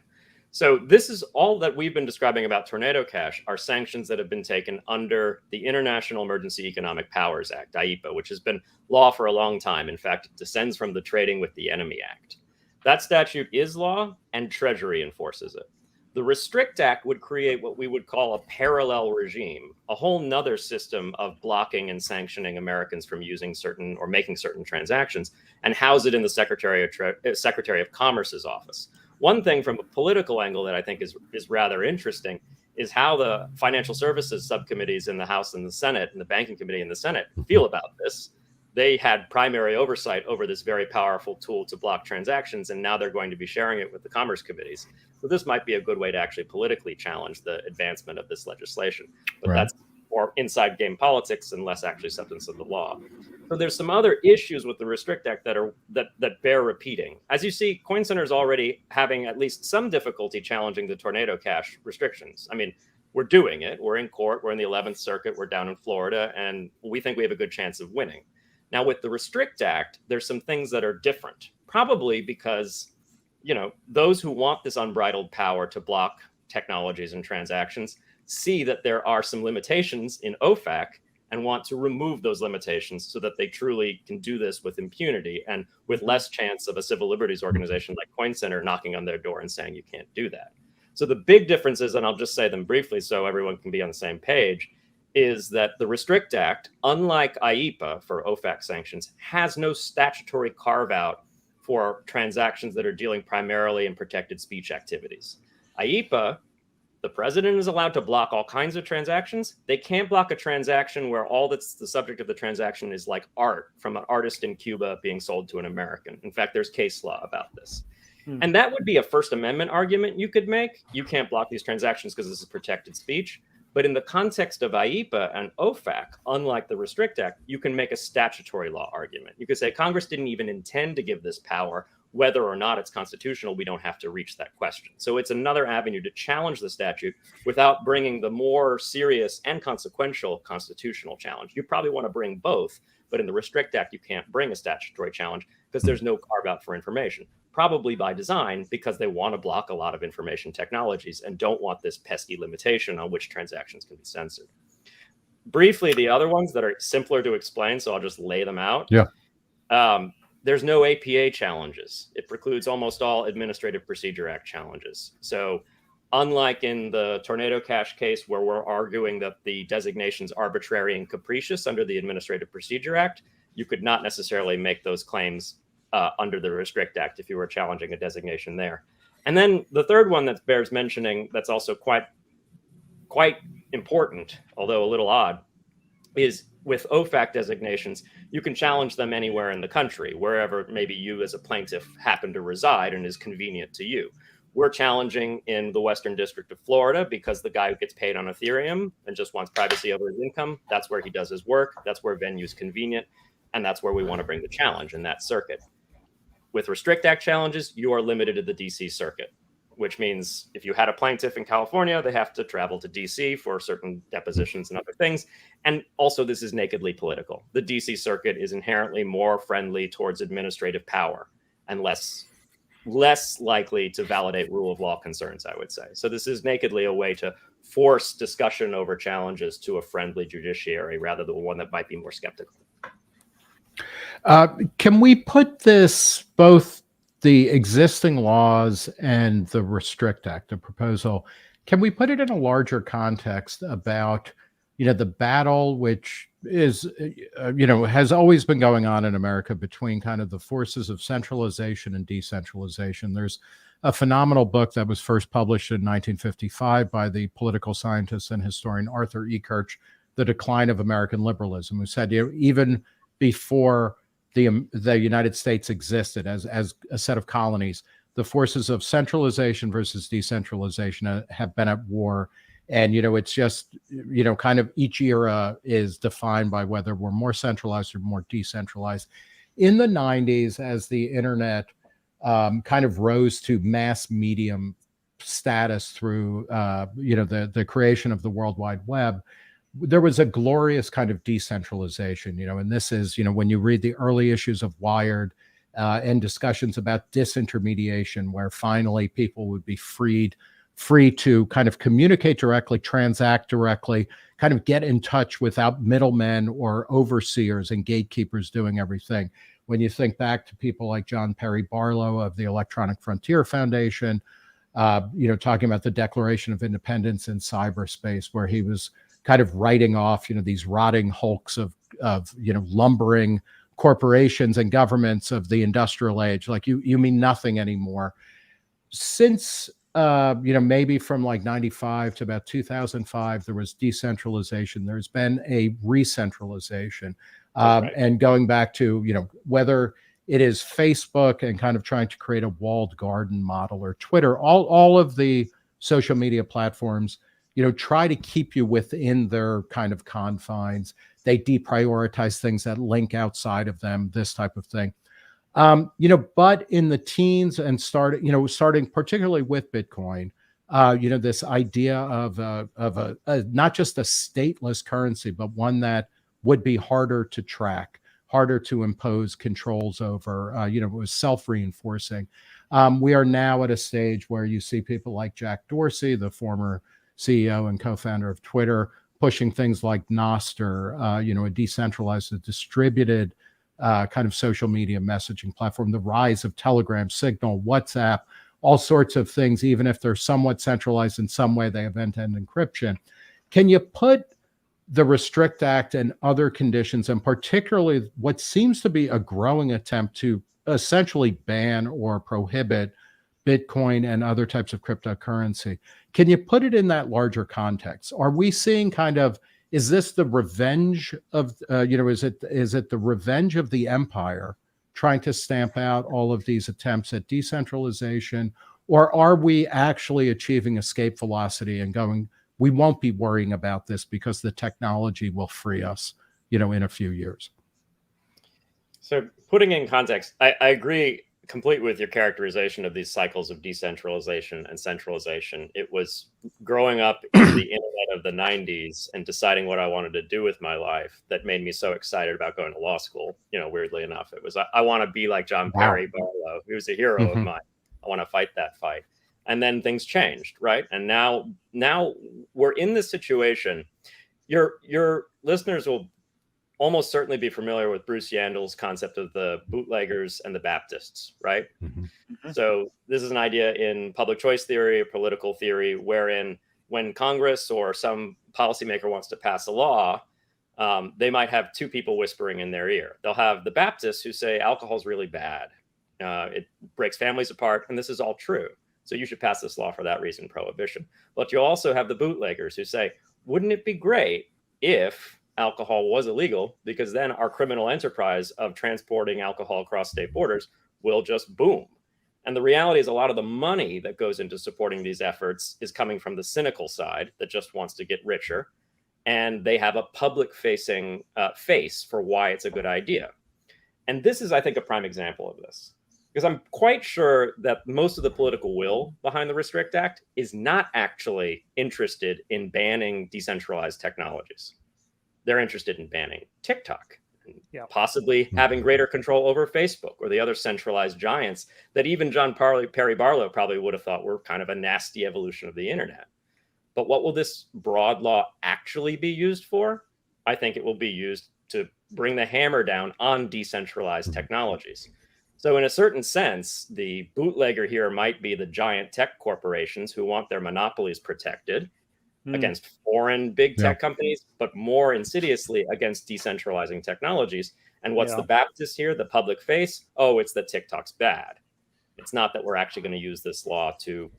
So this is all that we've been describing about Tornado Cash are sanctions that have been taken under the International Emergency Economic Powers Act, IEPA, which has been law for a long time. In fact, it descends from the Trading with the Enemy Act. That statute is law and Treasury enforces it. The Restrict Act would create what we would call a parallel regime, a whole nother system of blocking and sanctioning Americans from using certain or making certain transactions, and house it in the Secretary of Commerce's office. One thing from a political angle that I think is rather interesting is how the financial services subcommittees in the House and the Senate and the banking committee in the Senate feel about this. They had primary oversight over this very powerful tool to block transactions, and now they're going to be sharing it with the commerce committees. So this might be a good way to actually politically challenge the advancement of this legislation. But that's more inside game politics and less actually substance of the law. So there's some other issues with the Restrict Act that bear repeating. As you see, Coin Center is already having at least some difficulty challenging the tornado cash restrictions. I mean, we're doing it. We're in court. We're in the 11th Circuit. We're down in Florida, and we think we have a good chance of winning. Now, with the Restrict Act, there's some things that are different, probably because, those who want this unbridled power to block technologies and transactions see that there are some limitations in OFAC and want to remove those limitations so that they truly can do this with impunity and with less chance of a civil liberties organization like Coin Center knocking on their door and saying you can't do that. So the big differences, and I'll just say them briefly so everyone can be on the same page, is that the Restrict Act, unlike IEPA for OFAC sanctions, has no statutory carve-out for transactions that are dealing primarily in protected speech activities. IEPA, the president is allowed to block all kinds of transactions. They can't block a transaction where all that's the subject of the transaction is like art from an artist in Cuba being sold to an American. In fact, there's case law about this. And that would be a First Amendment argument you could make. You can't block these transactions because this is protected speech. But in the context of IEPA and OFAC, unlike the Restrict Act, you can make a statutory law argument. You could say Congress didn't even intend to give this power. Whether or not it's constitutional, we don't have to reach that question. So it's another avenue to challenge the statute without bringing the more serious and consequential constitutional challenge. You probably want to bring both, but in the Restrict Act, you can't bring a statutory challenge because there's no carve out for information. Probably by design, because they want to block a lot of information technologies and don't want this pesky limitation on which transactions can be censored. Briefly, the other ones that are simpler to explain, so I'll just lay them out. There's no APA challenges. It precludes almost all Administrative Procedure Act challenges. So unlike in the Tornado Cash case, where we're arguing that the designation's arbitrary and capricious under the Administrative Procedure Act, you could not necessarily make those claims under the Restrict Act if you were challenging a designation there. And then the third one that bears mentioning that's also quite important, although a little odd, is with OFAC designations, you can challenge them anywhere in the country, wherever maybe you as a plaintiff happen to reside and is convenient to you. We're challenging in the Western District of Florida because the guy who gets paid on Ethereum and just wants privacy over his income, that's where he does his work, that's where venue's convenient, and that's where we want to bring the challenge in that circuit. With Restrict Act challenges, you are limited to the DC circuit, which means if you had a plaintiff in California, they have to travel to DC for certain depositions and other things. And also, this is nakedly political. The DC circuit is inherently more friendly towards administrative power and less likely to validate rule of law concerns, I would say. So this is nakedly a way to force discussion over challenges to a friendly judiciary rather than one that might be more skeptical. Can we put this, both the existing laws and the Restrict Act, the proposal, can we put it in a larger context about, the battle which is, has always been going on in America between kind of the forces of centralization and decentralization? There's a phenomenal book that was first published in 1955 by the political scientist and historian Arthur E. Kirch, The Decline of American Liberalism, who said, even before the United States existed as a set of colonies, the forces of centralization versus decentralization have been at war. And, it's just, kind of each era is defined by whether we're more centralized or more decentralized. In the 90s, as the internet kind of rose to mass medium status through, the creation of the World Wide Web, there was a glorious kind of decentralization, and this is, when you read the early issues of Wired and discussions about disintermediation, where finally people would be free to kind of communicate directly, transact directly, kind of get in touch without middlemen or overseers and gatekeepers doing everything. When you think back to people like John Perry Barlow of the Electronic Frontier Foundation, talking about the Declaration of Independence in cyberspace, where he was kind of writing off, these rotting hulks of lumbering corporations and governments of the industrial age. Like you mean nothing anymore. Since maybe from like 95 to about 2005, there was decentralization. There's been a re-centralization. Right. And going back to, whether it is Facebook and kind of trying to create a walled garden model, or Twitter, all of the social media platforms, try to keep you within their kind of confines. They deprioritize things that link outside of them, this type of thing. But in the teens and starting particularly with Bitcoin, this idea of a not just a stateless currency, but one that would be harder to track, harder to impose controls over, it was self-reinforcing. We are now at a stage where you see people like Jack Dorsey, the former CEO and co-founder of Twitter, pushing things like Nostr, a decentralized, distributed kind of social media messaging platform, the rise of Telegram, Signal, WhatsApp, all sorts of things. Even if they're somewhat centralized in some way, they have end-to-end encryption. Can you put the Restrict Act and other conditions, and particularly what seems to be a growing attempt to essentially ban or prohibit Bitcoin and other types of cryptocurrency, can you put it in that larger context? Are we seeing is this the revenge of, is it the revenge of the empire trying to stamp out all of these attempts at decentralization? Or are we actually achieving escape velocity and going, we won't be worrying about this because the technology will free us, in a few years? So putting in context, I agree completely with your characterization of these cycles of decentralization and centralization. It was growing up in the internet of the 90s and deciding what I wanted to do with my life that made me so excited about going to law school. Weirdly enough, it was, I want to be like John Perry Barlow. He was a hero of mine. I want to fight that fight. And then things changed, right? And now we're in this situation. Your listeners will almost certainly be familiar with Bruce Yandel's concept of the bootleggers and the Baptists, right? So this is an idea in public choice theory, political theory, wherein when Congress or some policymaker wants to pass a law, they might have two people whispering in their ear. They'll have the Baptists who say alcohol is really bad. It breaks families apart, and this is all true. So you should pass this law for that reason, prohibition. But you'll also have the bootleggers who say, wouldn't it be great if alcohol was illegal, because then our criminal enterprise of transporting alcohol across state borders will just boom. And the reality is a lot of the money that goes into supporting these efforts is coming from the cynical side that just wants to get richer. And they have a public facing face for why it's a good idea. And this is, I think, a prime example of this, because I'm quite sure that most of the political will behind the Restrict Act is not actually interested in banning decentralized technologies. They're interested in banning TikTok, and possibly having greater control over Facebook or the other centralized giants that even John Perry Barlow probably would have thought were kind of a nasty evolution of the internet. But what will this broad law actually be used for? I think it will be used to bring the hammer down on decentralized technologies. So in a certain sense, the bootlegger here might be the giant tech corporations who want their monopolies protected against foreign big tech companies, but more insidiously against decentralizing technologies. And what's the Baptist here, the public face? Oh, it's that TikTok's bad. It's not that we're actually going to use this law to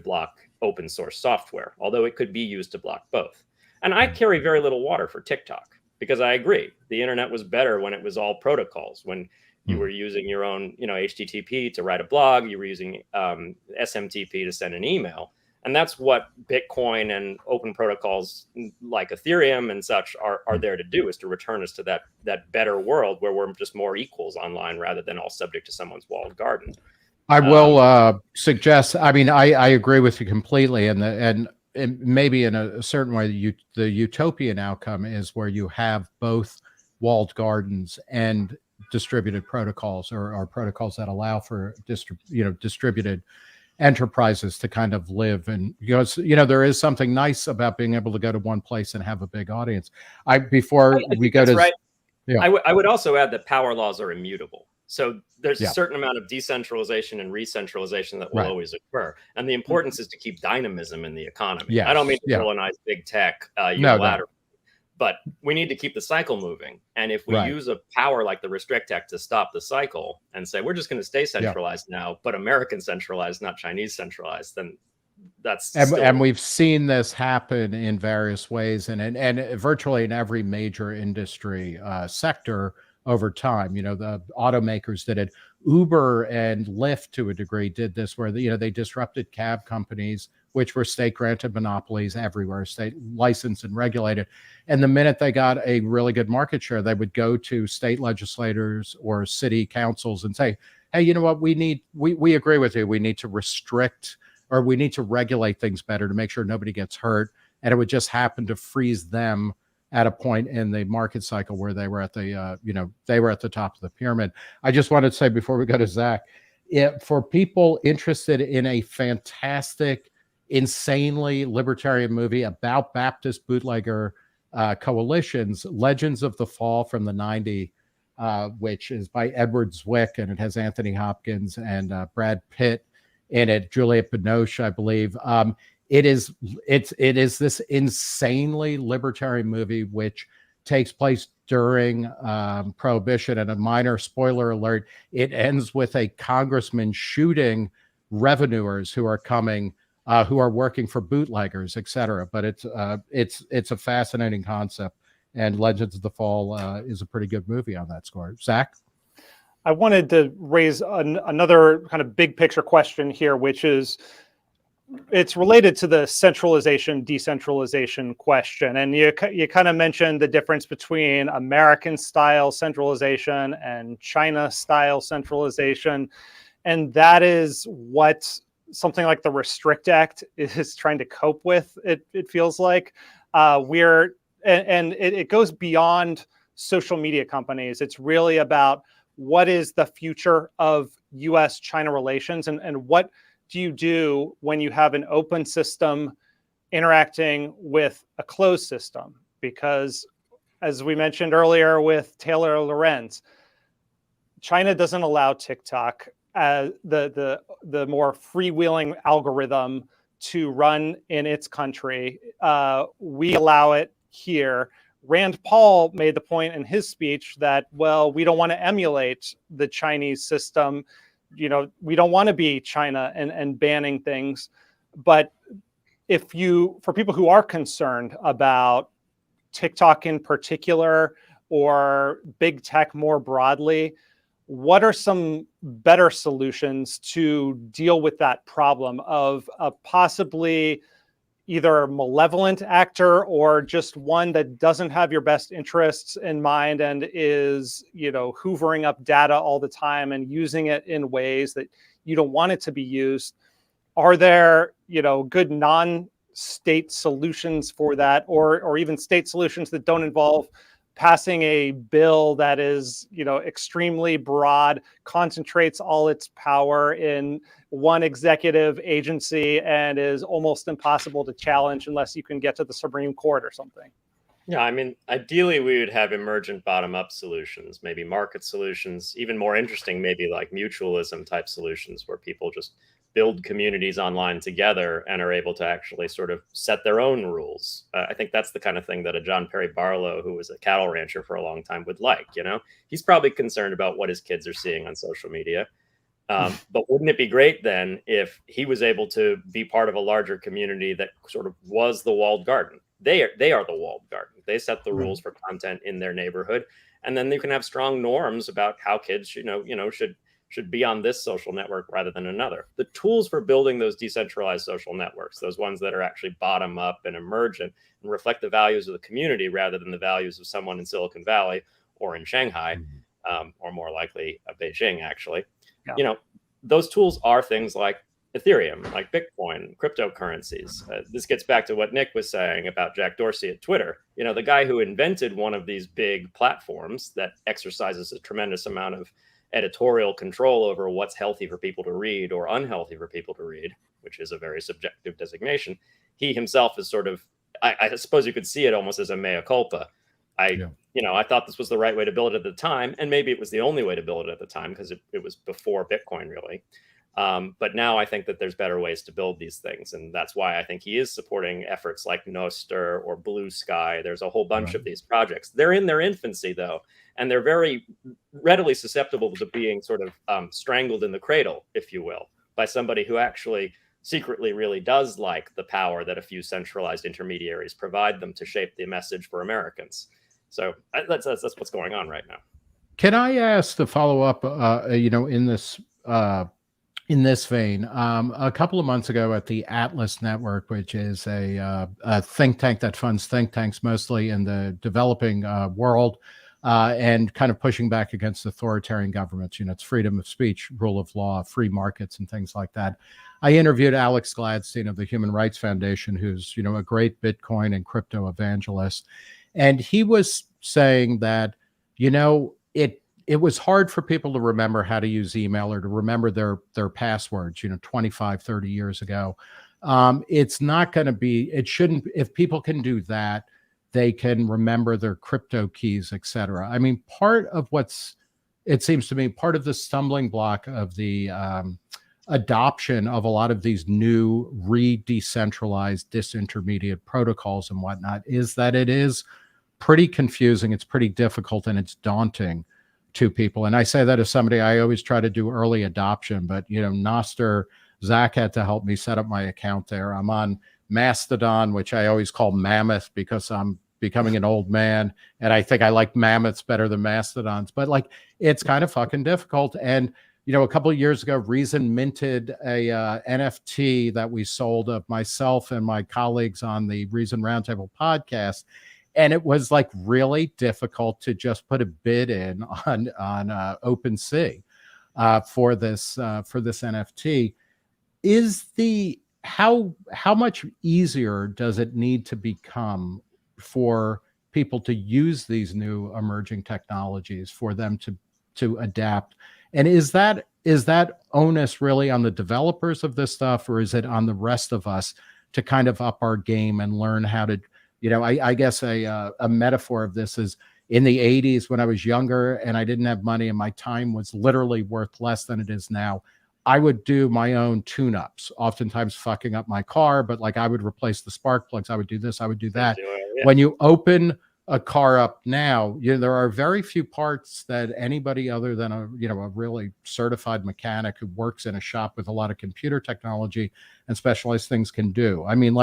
block open source software, although it could be used to block both. And I carry very little water for TikTok, because I agree, the internet was better when it was all protocols, when you were using your own, HTTP to write a blog, you were using SMTP to send an email. And that's what Bitcoin and open protocols like Ethereum and such are there to do, is to return us to that better world where we're just more equals online rather than all subject to someone's walled garden. I will suggest, I agree with you completely. And maybe in a certain way, the utopian outcome is where you have both walled gardens and distributed protocols, or protocols that allow for distributed enterprises to kind of live. And there is something nice about being able to go to one place and have a big audience. I would also add that power laws are immutable. So there's a Yeah. certain amount of decentralization and re-centralization that will Right. always occur. And the importance is to keep dynamism in the economy. Yes. I don't mean to Yeah. villainize big tech No, unilaterally, no. but we need to keep the cycle moving. And if we Right. use a power like the Restrict Act to stop the cycle and say, we're just going to stay centralized now, but American centralized, not Chinese centralized, then that's And we've seen this happen in various ways and virtually in every major industry sector over time. You know, the automakers did it. Uber and Lyft to a degree did this, where they disrupted cab companies, which were state granted monopolies everywhere, state licensed and regulated. And the minute they got a really good market share, they would go to state legislators or city councils and say, hey, you know what, we agree with you. We need to restrict, or we need to regulate things better to make sure nobody gets hurt. And it would just happen to freeze them at a point in the market cycle where they were at the, they were at the top of the pyramid. I just wanted to say before we go to Zach, for people interested in a fantastic, insanely libertarian movie about Baptist bootlegger coalitions, Legends of the Fall from the 90s, which is by Edward Zwick, and it has Anthony Hopkins and Brad Pitt in it, Juliette Binoche, I believe. It is this insanely libertarian movie which takes place during Prohibition. And a minor spoiler alert: it ends with a congressman shooting revenuers who are coming, who are working for bootleggers, etc. But it's a fascinating concept, and Legends of the Fall is a pretty good movie on that score. Zach? I wanted to raise another kind of big picture question here, which is, it's related to the centralization, decentralization question. And you kind of mentioned the difference between American style centralization and China style centralization. And that is what something like the Restrict Act is trying to cope with, it feels like. It goes beyond social media companies. It's really about what is the future of US-China relations, and what do you do when you have an open system interacting with a closed system? Because as we mentioned earlier with Taylor Lorenz, China doesn't allow TikTok, the more freewheeling algorithm, to run in its country. We allow it here. Rand Paul made the point in his speech that, well, we don't want to emulate the Chinese system. We don't want to be China and banning things. But for people who are concerned about TikTok in particular, or big tech more broadly, what are some better solutions to deal with that problem of a possibly either a malevolent actor or just one that doesn't have your best interests in mind and is, hoovering up data all the time and using it in ways that you don't want it to be used? Are there, good non-state solutions for that, or even state solutions that don't involve passing a bill that is, extremely broad, concentrates all its power in one executive agency, and is almost impossible to challenge unless you can get to the Supreme Court or something? Yeah, I mean, ideally we would have emergent bottom-up solutions, maybe market solutions, even more interesting, maybe like mutualism type solutions where people just build communities online together and are able to actually sort of set their own rules. I think that's the kind of thing that a John Perry Barlow, who was a cattle rancher for a long time, would like. He's probably concerned about what his kids are seeing on social media. But wouldn't it be great then if he was able to be part of a larger community that sort of was the walled garden? They are the walled garden. They set the rules for content in their neighborhood, and then you can have strong norms about how kids should be on this social network rather than another. The tools for building those decentralized social networks, those ones that are actually bottom up and emergent and reflect the values of the community rather than the values of someone in Silicon Valley or in Shanghai, or more likely Beijing, actually. Yeah. Those tools are things like Ethereum, like Bitcoin, cryptocurrencies. This gets back to what Nick was saying about Jack Dorsey at Twitter. The guy who invented one of these big platforms that exercises a tremendous amount of editorial control over what's healthy for people to read or unhealthy for people to read, which is a very subjective designation. He himself is sort of, I suppose you could see it almost as a mea culpa. I thought this was the right way to build it at the time, and maybe it was the only way to build it at the time because it was before Bitcoin, really. But now I think that there's better ways to build these things, and that's why I think he is supporting efforts like Nostr or Blue Sky. There's a whole bunch of these projects. They're in their infancy, though, and they're very readily susceptible to being sort of strangled in the cradle, if you will, by somebody who actually secretly really does like the power that a few centralized intermediaries provide them to shape the message for Americans. So that's what's going on right now. Can I ask to follow up, in this vein, a couple of months ago at the Atlas Network, which is a think tank that funds think tanks mostly in the developing world, and kind of pushing back against authoritarian governments. It's freedom of speech, rule of law, free markets, and things like that. I interviewed Alex Gladstein of the Human Rights Foundation, who's a great Bitcoin and crypto evangelist, and he was saying that it was hard for people to remember how to use email or to remember their passwords, 25, 30 years ago. It's not going to be, it shouldn't, if people can do that, they can remember their crypto keys, et cetera. I mean, it seems to me, part of the stumbling block of the adoption of a lot of these new decentralized disintermediate protocols and whatnot is that it is pretty confusing, it's pretty difficult, and it's daunting to people. And I say that as somebody, I always try to do early adoption, but Nostr, Zach had to help me set up my account there. I'm on Mastodon, which I always call Mammoth because I'm becoming an old man, and I think I like mammoths better than mastodons, but it's kind of fucking difficult. And a couple of years ago, Reason minted a NFT that we sold of myself and my colleagues on the Reason Roundtable podcast. And it was really difficult to just put a bid in on OpenSea for this NFT. How much easier does it need to become for people to use these new emerging technologies, for them to adapt? And is that onus really on the developers of this stuff, or is it on the rest of us to kind of up our game and learn how to? I guess a metaphor of this is in the 80s when I was younger and I didn't have money and my time was literally worth less than it is now. I would do my own tune-ups, oftentimes fucking up my car, but I would replace the spark plugs. I would do this, I would do that. Yeah. When you open a car up now, there are very few parts that anybody other than a really certified mechanic who works in a shop with a lot of computer technology and specialized things can do. I mean,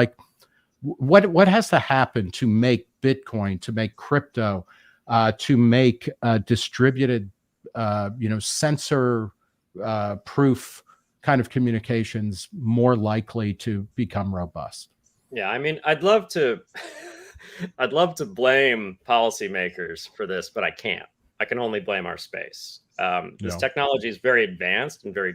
what has to happen to make Bitcoin, to make crypto, to make distributed, sensor proof kind of communications more likely to become robust? Yeah, I mean, I'd love to blame policymakers for this, but I can't. I can only blame our space. This technology is very advanced and very,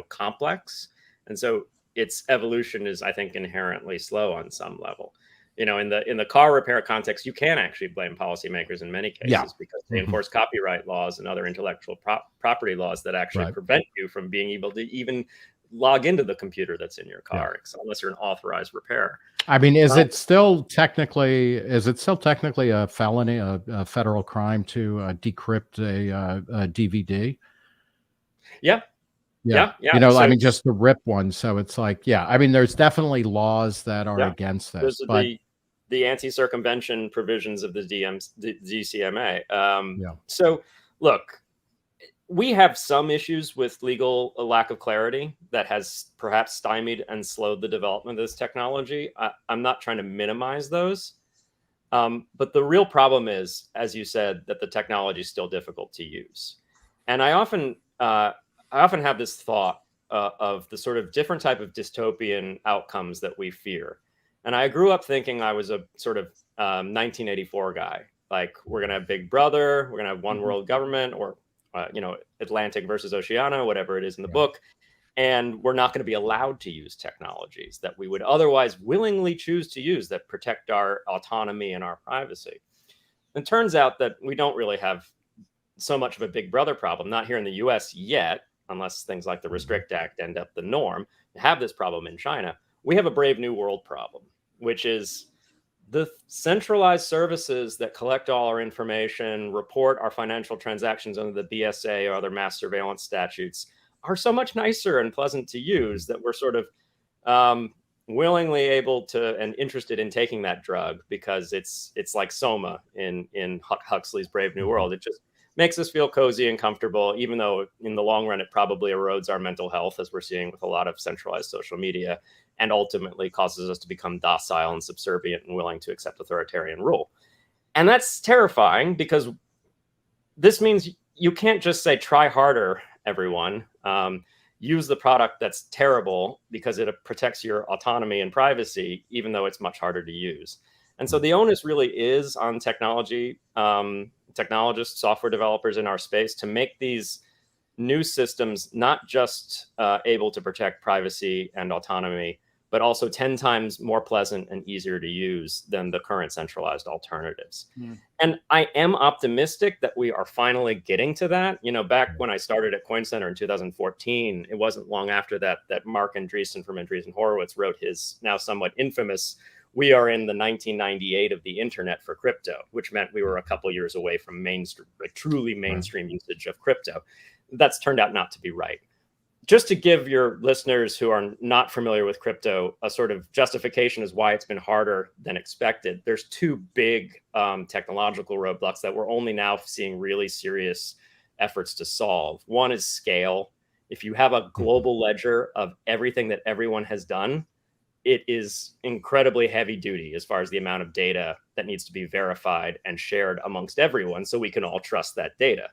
complex, and so its evolution is, I think, inherently slow on some level. In the car repair context, you can actually blame policymakers in many cases because they enforce copyright laws and other intellectual property laws that actually prevent you from being able to even log into the computer that's in your car, unless you're an authorized repairer. I mean, is it still technically a felony, a federal crime to decrypt a DVD? Yeah. I mean, just to rip one. So it's I mean, there's definitely laws that are against this, but the anti-circumvention provisions of the DCMA. So look, we have some issues with legal lack of clarity that has perhaps stymied and slowed the development of this technology. I'm not trying to minimize those. But the real problem is, as you said, that the technology is still difficult to use. And I often have this thought of the sort of different type of dystopian outcomes that we fear. And I grew up thinking I was a sort of 1984 guy. We're going to have Big Brother, we're going to have one world government, or Atlantic versus Oceania, whatever it is in the book. And we're not going to be allowed to use technologies that we would otherwise willingly choose to use that protect our autonomy and our privacy. And it turns out that we don't really have so much of a Big Brother problem, not here in the US yet, unless things like the Restrict Act end up the norm. We have this problem in China. We have a Brave New World problem, which is the centralized services that collect all our information, report our financial transactions under the BSA or other mass surveillance statutes are so much nicer and pleasant to use that we're sort of willingly able to and interested in taking that drug, because it's like Soma in Huxley's Brave New World. It just makes us feel cozy and comfortable, even though in the long run it probably erodes our mental health, as we're seeing with a lot of centralized social media, and ultimately causes us to become docile and subservient and willing to accept authoritarian rule. And that's terrifying, because this means you can't just say, try harder, everyone. Use the product that's terrible because it protects your autonomy and privacy, even though it's much harder to use. And so the onus really is on technologists, software developers in our space to make these new systems not just able to protect privacy and autonomy, but also 10 times more pleasant and easier to use than the current centralized alternatives. And I am optimistic that we are finally getting to that. You know, back when I started at Coin Center in 2014, it wasn't long after that Mark Andreessen from Andreessen Horowitz wrote his now somewhat infamous, "We are in the 1998 of the internet for crypto," which meant we were a couple years away from mainstream, like truly mainstream usage of crypto. That's turned out not to be right. Just to give your listeners who are not familiar with crypto a sort of justification as why it's been harder than expected, there's two big technological roadblocks that we're only now seeing really serious efforts to solve. One is scale. If you have a global ledger of everything that everyone has done, it is incredibly heavy duty as far as the amount of data that needs to be verified and shared amongst everyone, so we can all trust that data.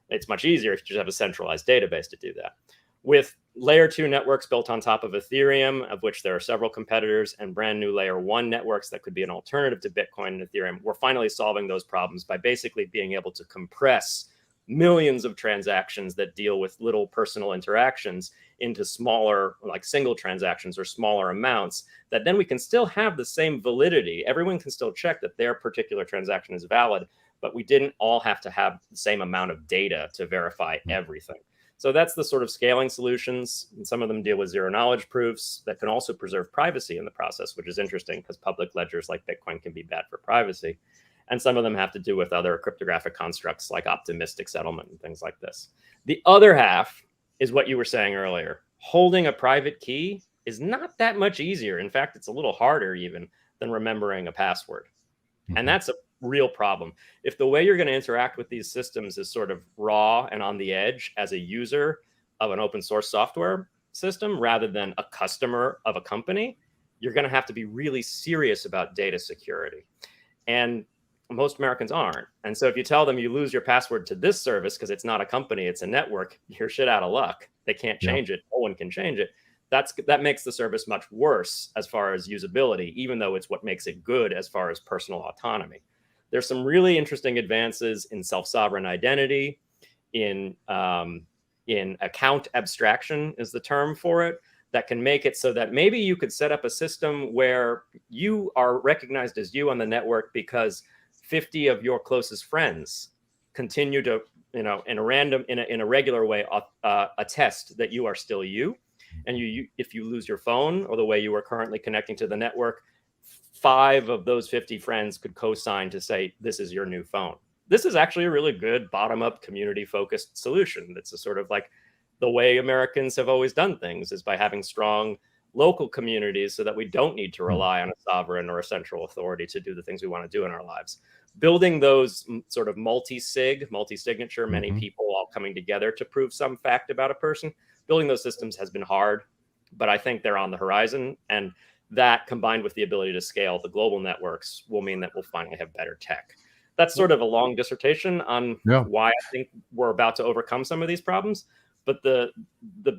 It's much easier if you just have a centralized database to do that. With layer 2 networks built on top of Ethereum, of which there are several competitors, and brand new layer 1 networks that could be an alternative to Bitcoin and Ethereum, we're finally solving those problems by basically being able to compress millions of transactions that deal with little personal interactions into smaller, like single transactions or smaller amounts, that then we can still have the same validity. Everyone can still check that their particular transaction is valid, but we didn't all have to have the same amount of data to verify everything. So that's the sort of scaling solutions. And some of them deal with zero knowledge proofs that can also preserve privacy in the process, which is interesting because public ledgers like Bitcoin can be bad for privacy. And some of them have to do with other cryptographic constructs like optimistic settlement and things like this. The other half is what you were saying earlier. Holding a private key is not that much easier. In fact, it's a little harder even than remembering a password. And that's a real problem. If the way you're going to interact with these systems is sort of raw and on the edge as a user of an open source software system rather than a customer of a company, you're going to have to be really serious about data security. And most Americans aren't. And so if you tell them you lose your password to this service because it's not a company, it's a network, you're shit out of luck. They can't change it. No one can change it. That makes the service much worse as far as usability, even though it's what makes it good as far as personal autonomy. There's some really interesting advances in self-sovereign identity, in account abstraction is the term for it, that can make it so that maybe you could set up a system where you are recognized as you on the network because 50 of your closest friends continue to, in a regular way, attest that you are still you. And if you lose your phone or the way you are currently connecting to the network, 5 of those 50 friends could co-sign to say, this is your new phone. This is actually a really good bottom-up community-focused solution. That's a sort of like the way Americans have always done things, is by having strong local communities so that we don't need to rely on a sovereign or a central authority to do the things we want to do in our lives. Building those sort of multi-signature, many people all coming together to prove some fact about a person, building those systems has been hard, but I think they're on the horizon. And that, combined with the ability to scale the global networks, will mean that we'll finally have better tech. That's sort of a long dissertation on why I think we're about to overcome some of these problems. But the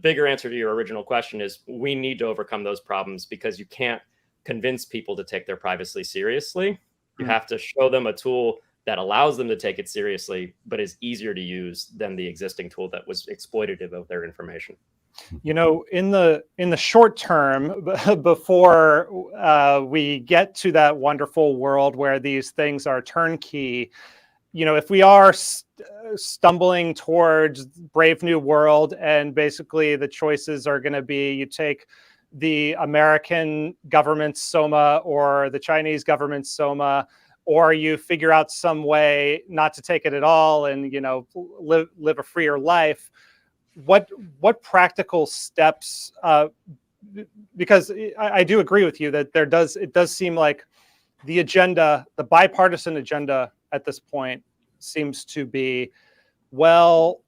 bigger answer to your original question is we need to overcome those problems, because you can't convince people to take their privacy seriously. You have to show them a tool that allows them to take it seriously, but is easier to use than the existing tool that was exploitative of their information. You know, in the short term, before we get to that wonderful world where these things are turnkey, you know, if we are stumbling towards Brave New World and basically the choices are going to be, you take the American government's SOMA or the Chinese government's SOMA, or you figure out some way not to take it at all and, you know, live a freer life. What practical steps, because I do agree with you that it does seem like the agenda, the bipartisan agenda at this point seems to be, well,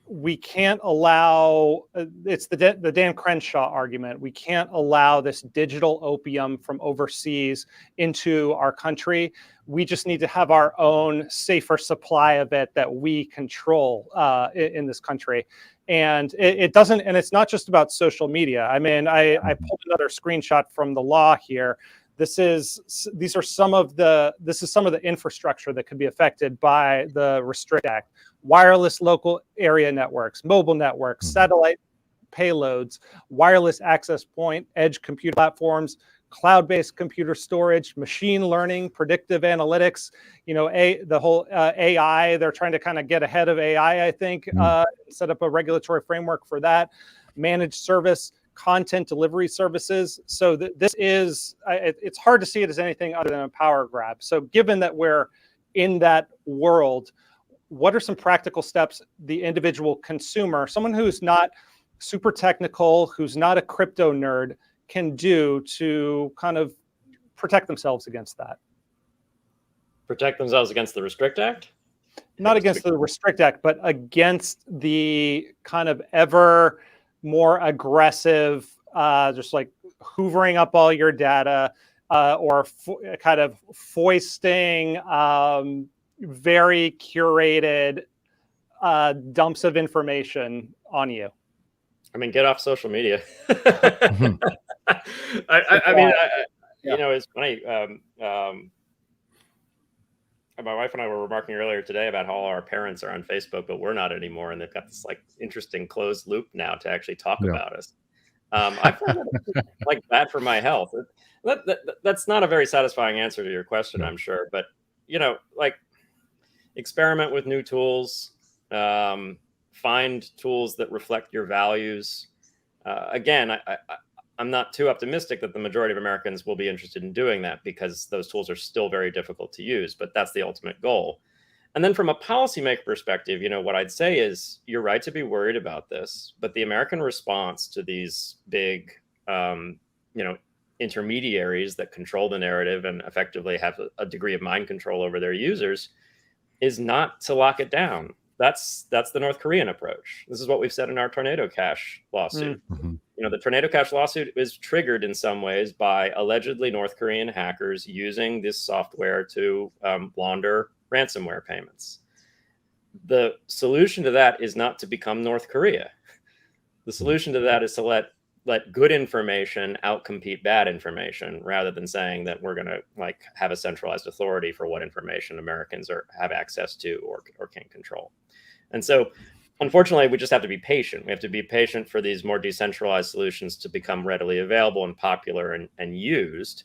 we can't allow, it's the Dan Crenshaw argument, we can't allow this digital opium from overseas into our country. We just need to have our own safer supply of it that we control in this country. And it doesn't, and it's not just about social media. I mean, I pulled another screenshot from the law here. This is some of the infrastructure that could be affected by the Restrict Act: wireless local area networks, mobile networks, satellite payloads, wireless access point, edge computer platforms, cloud-based computer storage, machine learning, predictive analytics. You know, the whole AI. They're trying to kind of get ahead of AI, I think, set up a regulatory framework for that. Managed service, content delivery services. So this is, it's hard to see it as anything other than a power grab. So given that we're in that world, what are some practical steps the individual consumer, someone who's not super technical, who's not a crypto nerd, can do to kind of protect themselves against that? Protect themselves against the Restrict Act? Not against the Restrict Act, but against the kind of ever more aggressive, just like hoovering up all your data, or kind of foisting very curated dumps of information on you. I mean, get off social media. I mean, you know, it's funny. My wife and I were remarking earlier today about how all our parents are on Facebook, but we're not anymore, and they've got this like interesting closed loop now to actually talk about us. I find that like bad for my health. That's not a very satisfying answer to your question, I'm sure, but you know, like experiment with new tools, find tools that reflect your values. Again, I'm not too optimistic that the majority of Americans will be interested in doing that because those tools are still very difficult to use, but that's the ultimate goal. And then from a policymaker perspective, you know, what I'd say is you're right to be worried about this, but the American response to these big, you know, intermediaries that control the narrative and effectively have a degree of mind control over their users is not to lock it down. That's the North Korean approach. This is what we've said in our Tornado Cash lawsuit. You know, the Tornado Cash lawsuit is triggered in some ways by allegedly North Korean hackers using this software to launder ransomware payments. The solution to that is not to become North Korea. The solution to that is to let good information outcompete bad information, rather than saying that we're going to like have a centralized authority for what information Americans have access to or can control. And so, unfortunately, we just have to be patient. We have to be patient for these more decentralized solutions to become readily available and popular and used.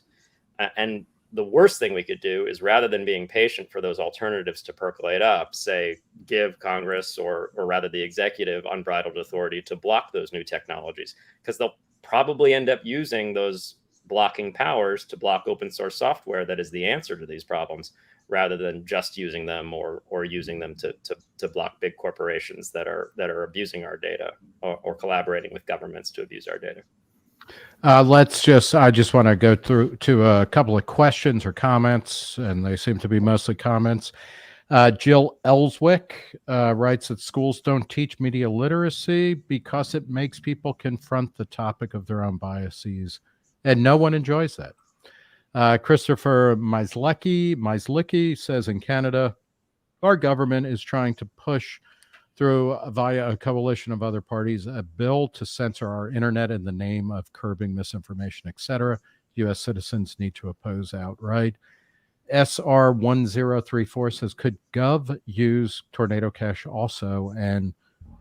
And the worst thing we could do is, rather than being patient for those alternatives to percolate up, say, give Congress or rather the executive unbridled authority to block those new technologies, because they'll probably end up using those blocking powers to block open source software that is the answer to these problems, rather than just using them or using them to block big corporations that are abusing our data or collaborating with governments to abuse our data. I just want to go through to a couple of questions or comments, and they seem to be mostly comments. Jill Ellswick writes that schools don't teach media literacy because it makes people confront the topic of their own biases, and no one enjoys that. Christopher Mislicki says in Canada, our government is trying to push through via a coalition of other parties a bill to censor our internet in the name of curbing misinformation, etc. U.S. citizens need to oppose outright. SR 1034 says, could Gov use Tornado Cash also? And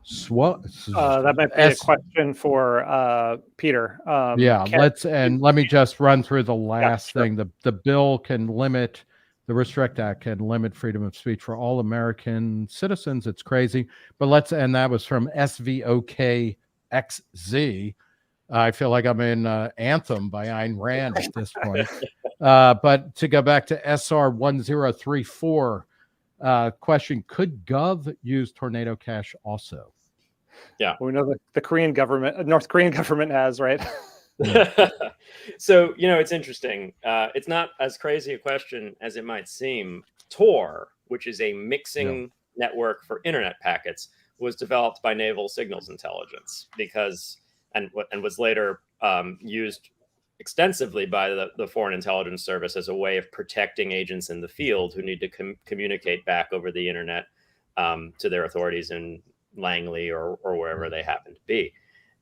that might be a question for Peter. Let me just run through the last thing. The bill can limit, the Restrict Act can limit freedom of speech for all American citizens. It's crazy. But and that was from SVOKXZ. I feel like I'm in Anthem by Ayn Rand at this point. But to go back to SR 1034, question: could Gov use Tornado Cash also? Yeah. We know that the Korean government, North Korean government has, right? So, it's interesting. It's not as crazy a question as it might seem. Tor, which is a mixing network for internet packets, was developed by Naval Signals Intelligence and was later used extensively by the Foreign Intelligence Service as a way of protecting agents in the field who need to communicate back over the internet to their authorities in Langley or wherever they happen to be.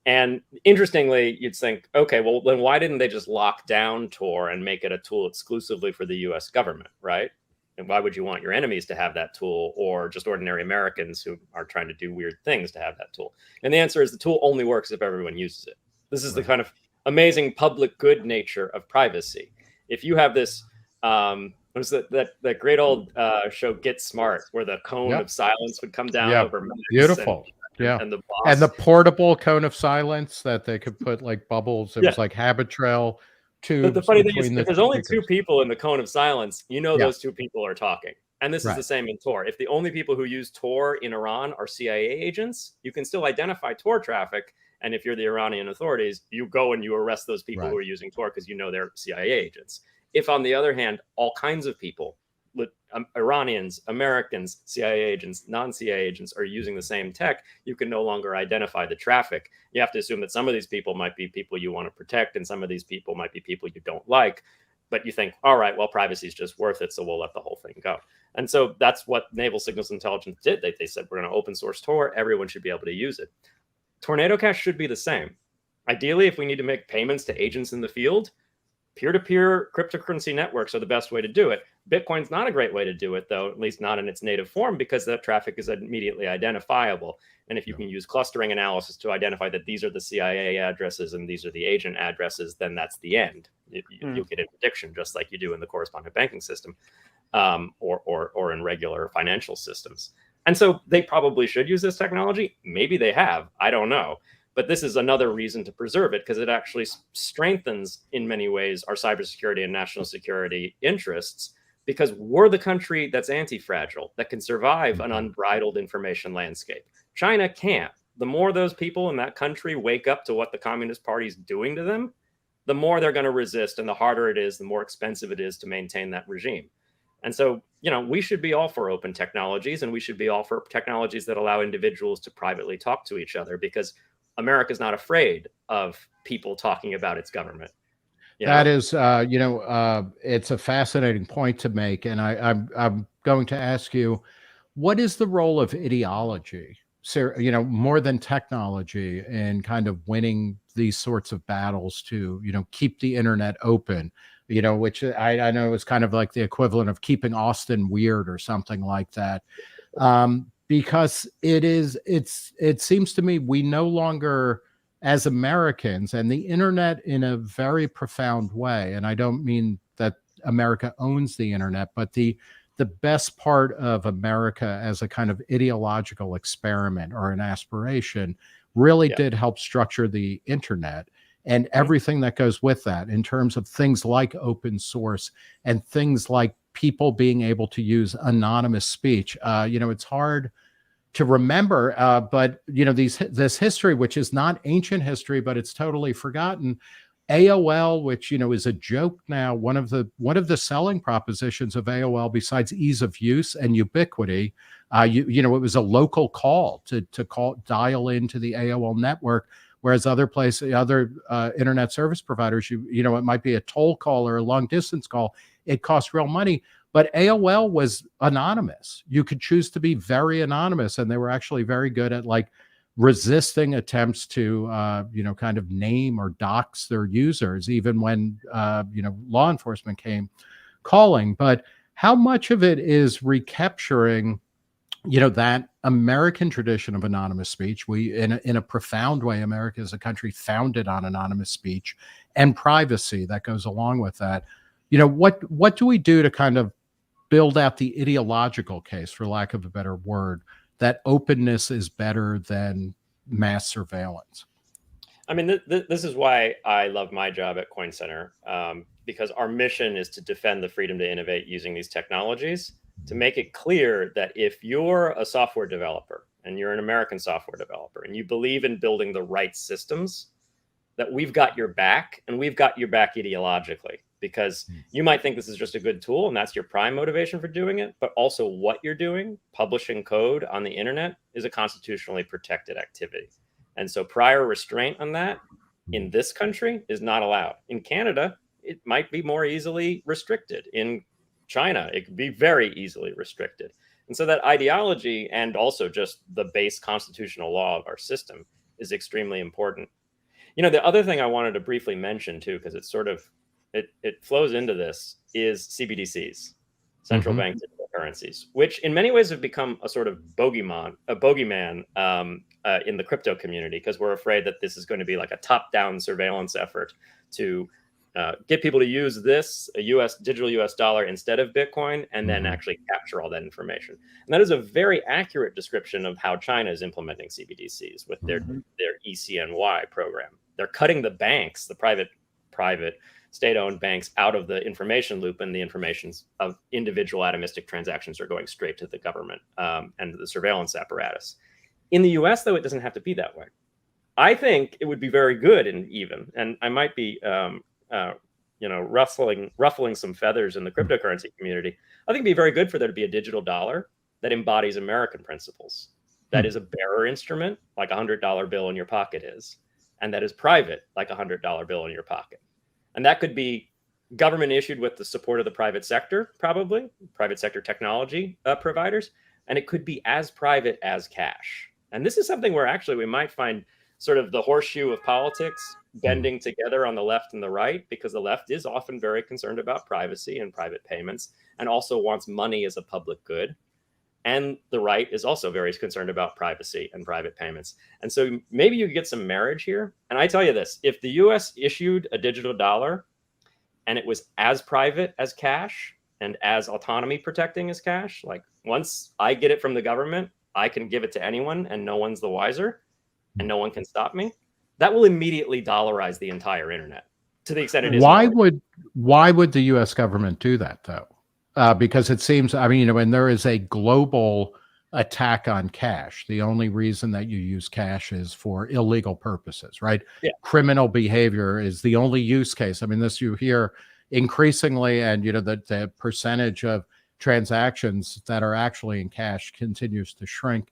And interestingly, you'd think, okay, well, then why didn't they just lock down Tor and make it a tool exclusively for the US government, right? And why would you want your enemies to have that tool, or just ordinary Americans who are trying to do weird things to have that tool? And the answer is the tool only works if everyone uses it. This is the kind of amazing public good nature of privacy. If you have this, was that great old show Get Smart, where the cone of silence would come down over minutes. Beautiful. And the boss. And the portable cone of silence that they could put like bubbles. It was like habit trail tubes. But the funny thing is, if there's only two people in the cone of silence, those two people are talking. And this is the same in Tor. If the only people who use Tor in Iran are CIA agents, you can still identify Tor traffic. And if you're the Iranian authorities, you go and you arrest those people who are using Tor because they're CIA agents. If, on the other hand, all kinds of people, Iranians, Americans, CIA agents, non-CIA agents are using the same tech, you can no longer identify the traffic. You have to assume that some of these people might be people you want to protect, and some of these people might be people you don't like. But you think, all right, well, privacy is just worth it, so we'll let the whole thing go. And so that's what Naval Signals Intelligence did. They said, we're going to open source Tor. Everyone should be able to use it. Tornado Cash should be the same. Ideally, if we need to make payments to agents in the field, peer-to-peer cryptocurrency networks are the best way to do it. Bitcoin's not a great way to do it, though, at least not in its native form, because that traffic is immediately identifiable. And if you can use clustering analysis to identify that these are the CIA addresses and these are the agent addresses, then that's the end. You'll get interdiction, just like you do in the correspondent banking system or in regular financial systems. And so they probably should use this technology. Maybe they have. I don't know. But this is another reason to preserve it, because it actually strengthens, in many ways, our cybersecurity and national security interests, because we're the country that's anti-fragile, that can survive an unbridled information landscape. China can't. The more those people in that country wake up to what the Communist Party is doing to them, the more they're going to resist, and the harder it is, the more expensive it is to maintain that regime. And so, we should be all for open technologies, and we should be all for technologies that allow individuals to privately talk to each other, because America's not afraid of people talking about its government. That is, it's a fascinating point to make. And I'm going to ask you, what is the role of ideology, more than technology, in kind of winning these sorts of battles to, keep the internet open, which I know is kind of like the equivalent of keeping Austin weird or something like that. Because it seems to me we no longer, as Americans, and the internet in a very profound way, and I don't mean that America owns the internet, but the best part of America as a kind of ideological experiment or an aspiration really did help structure the internet and everything that goes with that, in terms of things like open source and things like people being able to use anonymous speech. It's hard to remember, but this history, which is not ancient history, but it's totally forgotten. AOL, which is a joke now. One of the selling propositions of AOL, besides ease of use and ubiquity, it was a local call to dial into the AOL network. Whereas other internet service providers, it might be a toll call or a long distance call. It costs real money. But AOL was anonymous. You could choose to be very anonymous, and they were actually very good at resisting attempts to, kind of name or dox their users, even when, law enforcement came calling. But how much of it is recapturing, that American tradition of anonymous speech? We, in a profound way, America is a country founded on anonymous speech and privacy that goes along with that. What do we do to kind of build out the ideological case, for lack of a better word, that openness is better than mass surveillance? I mean, this is why I love my job at Coin Center, because our mission is to defend the freedom to innovate using these technologies, to make it clear that if you're a software developer and you're an American software developer and you believe in building the right systems, that we've got your back, and we've got your back ideologically, because you might think this is just a good tool and that's your prime motivation for doing it, but also what you're doing, publishing code on the internet, is a constitutionally protected activity. And so prior restraint on that in this country is not allowed. In Canada, it might be more easily restricted. In China, it could be very easily restricted. And so that ideology, and also just the base constitutional law of our system, is extremely important. You know, the other thing I wanted to briefly mention too, because it's sort of, it flows into this, is CBDCs, central bank digital currencies, which in many ways have become a sort of bogeyman in the crypto community, because we're afraid that this is going to be like a top-down surveillance effort to get people to use this, a digital US dollar instead of Bitcoin, and then actually capture all that information. And that is a very accurate description of how China is implementing CBDCs with their ECNY program. They're cutting the banks, the private state-owned banks, out of the information loop, and the informations of individual atomistic transactions are going straight to the government and the surveillance apparatus. In the US, though, it doesn't have to be that way. I think it would be very good, and I might be ruffling some feathers in the cryptocurrency community. I think it'd be very good for there to be a digital dollar that embodies American principles, that is a bearer instrument, like a $100 bill in your pocket is, and that is private, like a $100 bill in your pocket. And that could be government issued with the support of the private sector, probably private sector technology providers, and it could be as private as cash. And this is something where actually we might find sort of the horseshoe of politics bending together on the left and the right, because the left is often very concerned about privacy and private payments, and also wants money as a public good. And the right is also very concerned about privacy and private payments. And so maybe you get some marriage here. And I tell you this, if the US issued a digital dollar and it was as private as cash and as autonomy protecting as cash, like once I get it from the government, I can give it to anyone and no one's the wiser and no one can stop me, that will immediately dollarize the entire internet to the extent it is. Why would the US government do that, though? Because it seems, I mean, when there is a global attack on cash, the only reason that you use cash is for illegal purposes, right? Yeah. Criminal behavior is the only use case. I mean, this you hear increasingly, and the percentage of transactions that are actually in cash continues to shrink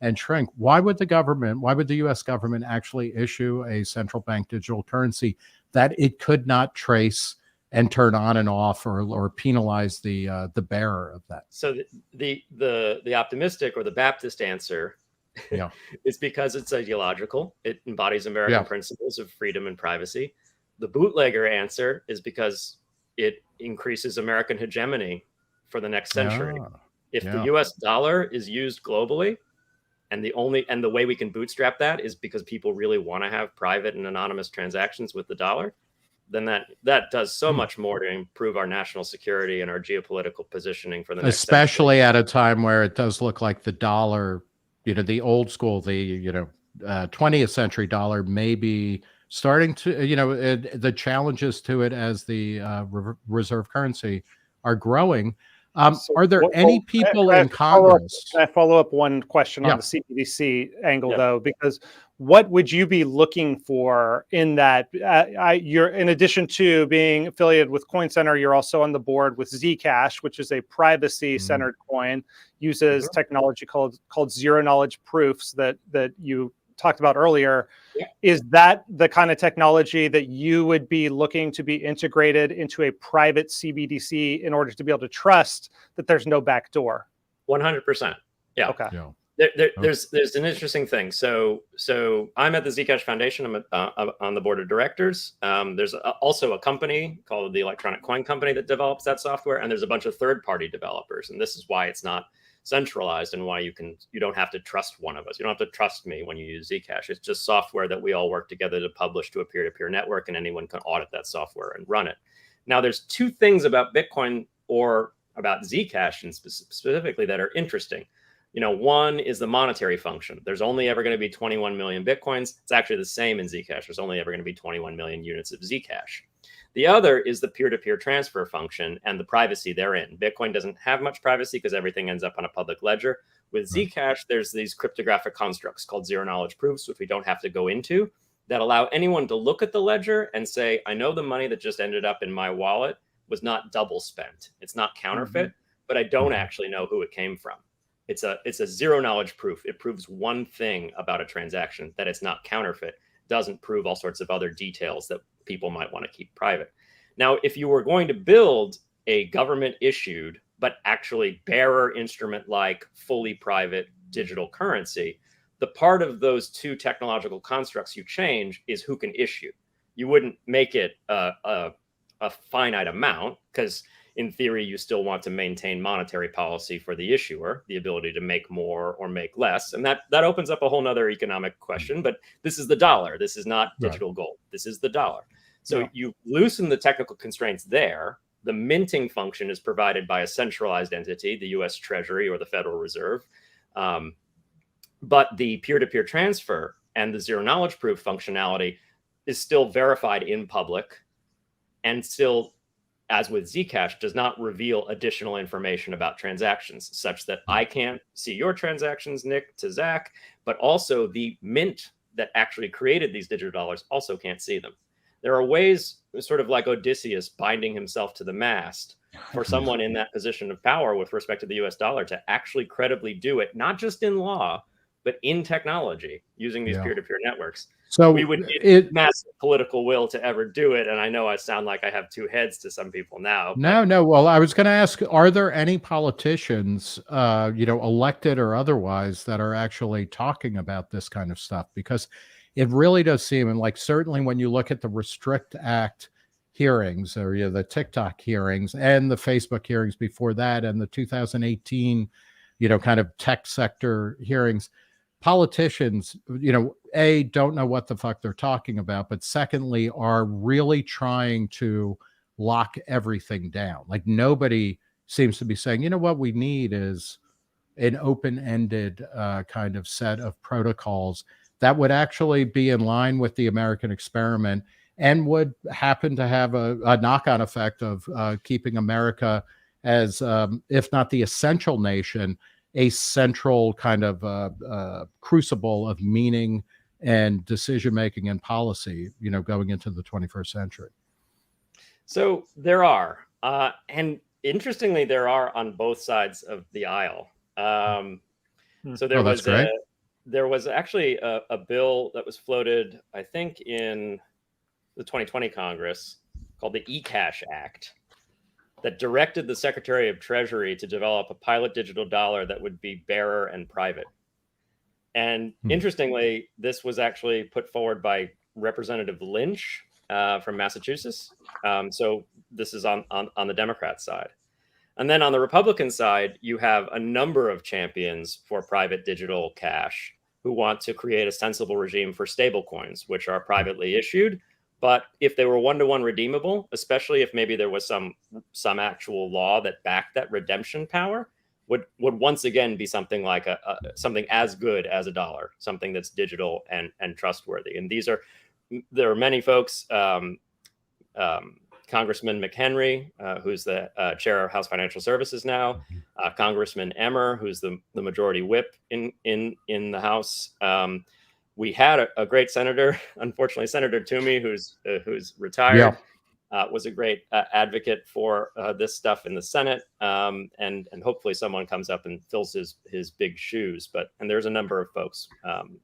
and shrink. Why would the US government actually issue a central bank digital currency that it could not trace and turn on and off, or penalize the bearer of that? So the optimistic or the Baptist answer is because it's ideological. It embodies American principles of freedom and privacy. The bootlegger answer is because it increases American hegemony for the next century. If the US dollar is used globally, and the way we can bootstrap that is because people really want to have private and anonymous transactions with the dollar, then that does so much more to improve our national security and our geopolitical positioning for the next especially century. At a time where it does look like the dollar, the old school, 20th century dollar may be starting to, the challenges to it as the reserve currency are growing. Are there any people in Congress? Can I follow up one question on the CBDC angle, though? Because what would you be looking for in that? You're, in addition to being affiliated with Coin Center, you're also on the board with Zcash, which is a privacy-centered coin, uses technology called zero knowledge proofs that you talked about earlier. Is that the kind of technology that you would be looking to be integrated into a private CBDC in order to be able to trust that there's no backdoor? 100%. Yeah. Okay. There's an interesting thing. So I'm at the Zcash Foundation. I'm on the board of directors. There's also a company called the Electronic Coin Company that develops that software, and there's a bunch of third-party developers. And this is why it's not centralized, and why you don't have to trust one of us. You don't have to trust me when you use Zcash. It's just software that we all work together to publish to a peer-to-peer network, and anyone can audit that software and run it. Now, there's two things about Bitcoin or about Zcash and specifically that are interesting. One is the monetary function. There's only ever going to be 21 million Bitcoins. It's actually the same in Zcash. There's only ever going to be 21 million units of Zcash. The other is the peer-to-peer transfer function and the privacy therein. Bitcoin doesn't have much privacy because everything ends up on a public ledger. With Zcash, there's these cryptographic constructs called zero-knowledge proofs, which we don't have to go into, that allow anyone to look at the ledger and say, I know the money that just ended up in my wallet was not double spent. It's not counterfeit, but I don't actually know who it came from. It's a zero-knowledge proof. It proves one thing about a transaction, that it's not counterfeit. It doesn't prove all sorts of other details that people might want to keep private. Now, if you were going to build a government issued, but actually bearer instrument-like, fully private digital currency, the part of those two technological constructs you change is who can issue. You wouldn't make it a finite amount, because in theory, you still want to maintain monetary policy for the issuer, the ability to make more or make less. And that opens up a whole nother economic question, but this is the dollar. This is not digital gold. This is the dollar. So you loosen the technical constraints there. The minting function is provided by a centralized entity, the US Treasury or the Federal Reserve. But the peer-to-peer transfer and the zero-knowledge proof functionality is still verified in public, and still, as with Zcash, does not reveal additional information about transactions, such that I can't see your transactions, Nick, to Zach, but also the mint that actually created these digital dollars also can't see them. There are ways, sort of like Odysseus binding himself to the mast, for someone in that position of power with respect to the US dollar to actually credibly do it, not just in law, but in technology, using these peer-to-peer networks. So we would need massive political will to ever do it. And I know I sound like I have two heads to some people now. No. Well, I was going to ask, are there any politicians, elected or otherwise, that are actually talking about this kind of stuff? Because it really does seem, and like certainly when you look at the Restrict Act hearings, or the TikTok hearings and the Facebook hearings before that, and the 2018, kind of tech sector hearings, politicians, don't know what the fuck they're talking about, but secondly, are really trying to lock everything down. Like nobody seems to be saying, what we need is an open-ended kind of set of protocols that would actually be in line with the American experiment and would happen to have a knock-on effect of keeping America as, if not the essential nation, a central kind of crucible of meaning and decision-making and policy, going into the 21st century. So there are, and interestingly, there are on both sides of the aisle. So there was actually a bill that was floated, I think, in the 2020 Congress called the eCash Act, that directed the Secretary of Treasury to develop a pilot digital dollar that would be bearer and private. And interestingly, this was actually put forward by Representative Lynch from Massachusetts. So this is on the Democrat side. And then on the Republican side, you have a number of champions for private digital cash who want to create a sensible regime for stablecoins, which are privately issued. But if they were one-to-one redeemable, especially if maybe there was some actual law that backed that redemption power, would once again be something like something as good as a dollar, something that's digital and trustworthy. And there are many folks, Congressman McHenry, who's the chair of House Financial Services now, Congressman Emmer, who's the majority whip in the House. We had a great senator, unfortunately, Senator Toomey, who's retired, was a great advocate for this stuff in the Senate, and hopefully someone comes up and fills his big shoes. And there's a number of folks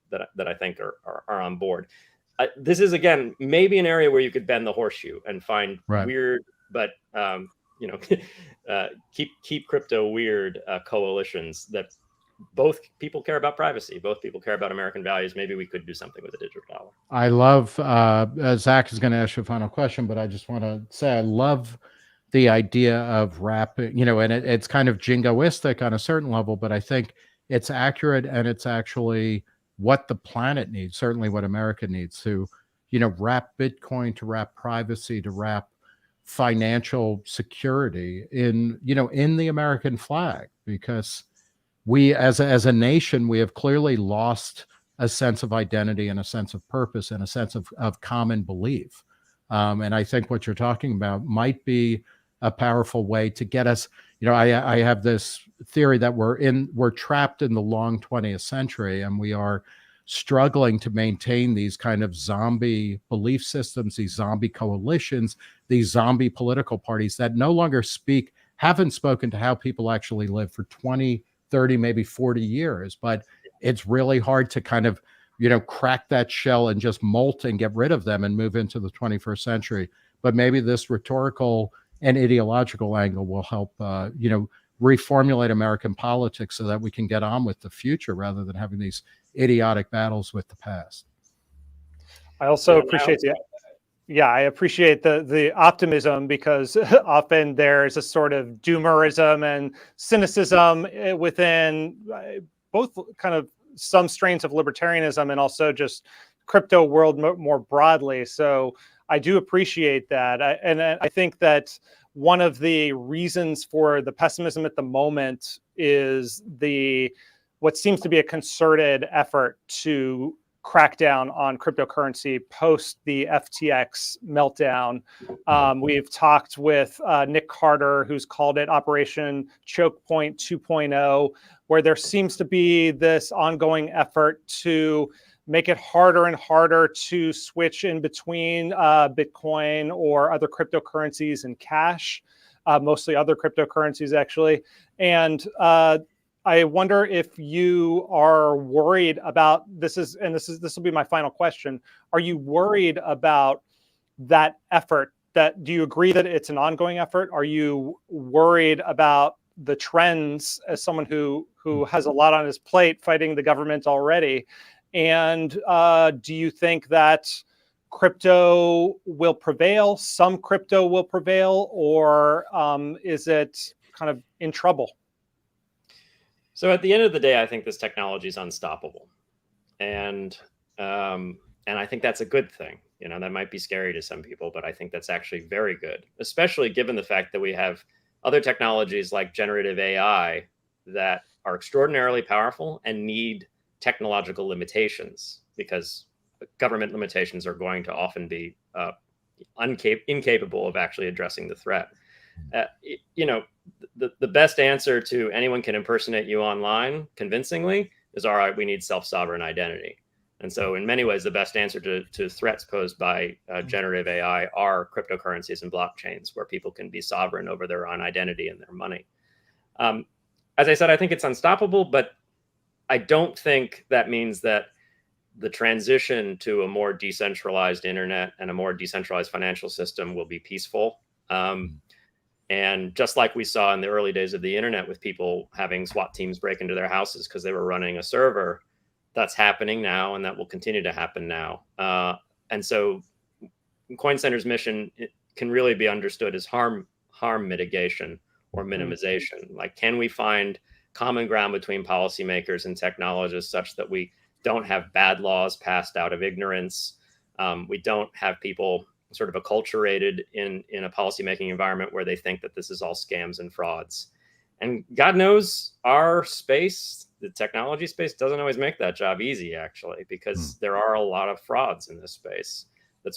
that I think are on board. This is, again, maybe an area where you could bend the horseshoe and find weird, but keep crypto weird coalitions that both people care about privacy, both people care about American values. Maybe we could do something with a digital dollar. I love, Zach is going to ask you a final question, but I just want to say I love the idea of wrapping, and it's kind of jingoistic on a certain level, but I think it's accurate, and it's actually what the planet needs, certainly what America needs, to, wrap Bitcoin, to wrap privacy, to wrap financial security in the American flag, because we as a nation, we have clearly lost a sense of identity and a sense of purpose and a sense of common belief. And I think what you're talking about might be a powerful way to get us. I have this theory that we're trapped in the long 20th century, and we are struggling to maintain these kind of zombie belief systems, these zombie coalitions, these zombie political parties that no longer haven't spoken to how people actually live for 20, 30, maybe 40 years. But it's really hard to kind of, crack that shell and just molt and get rid of them and move into the 21st century. But maybe this rhetorical and ideological angle will help, reformulate American politics so that we can get on with the future rather than having these idiotic battles with the past. I also appreciate I appreciate the optimism, because often there's a sort of doomerism and cynicism within both kind of some strains of libertarianism and also just crypto world more broadly. So I do appreciate that. And I think that one of the reasons for the pessimism at the moment is what seems to be a concerted effort to crack down on cryptocurrency post the FTX meltdown. We've talked with Nick Carter, who's called it Operation Choke Point 2.0, where there seems to be this ongoing effort to make it harder and harder to switch in between Bitcoin or other cryptocurrencies and cash, mostly other cryptocurrencies, actually. And I wonder if you are worried about this will be my final question. Are you worried about that effort? Do you agree that it's an ongoing effort? Are you worried about the trends as someone who has a lot on his plate fighting the government already? And do you think that crypto will prevail? Some crypto will prevail, or is it kind of in trouble? So at the end of the day, I think this technology is unstoppable, and I think that's a good thing. That might be scary to some people, but I think that's actually very good, especially given the fact that we have other technologies like generative AI that are extraordinarily powerful and need technological limitations, because government limitations are going to often be incapable of actually addressing the threat. The best answer to anyone can impersonate you online convincingly is, all right, we need self-sovereign identity. And so in many ways, the best answer to threats posed by generative AI are cryptocurrencies and blockchains, where people can be sovereign over their own identity and their money. As I said, I think it's unstoppable, but I don't think that means that the transition to a more decentralized internet and a more decentralized financial system will be peaceful. And just like we saw in the early days of the internet with people having SWAT teams break into their houses because they were running a server, that's happening now, and that will continue to happen now. And so Coin Center's mission can really be understood as harm mitigation or minimization. Like, can we find common ground between policymakers and technologists such that we don't have bad laws passed out of ignorance? We don't have people sort of acculturated in a policymaking environment where they think that this is all scams and frauds. And God knows our space, the technology space, doesn't always make that job easy, actually, because there are a lot of frauds in this space that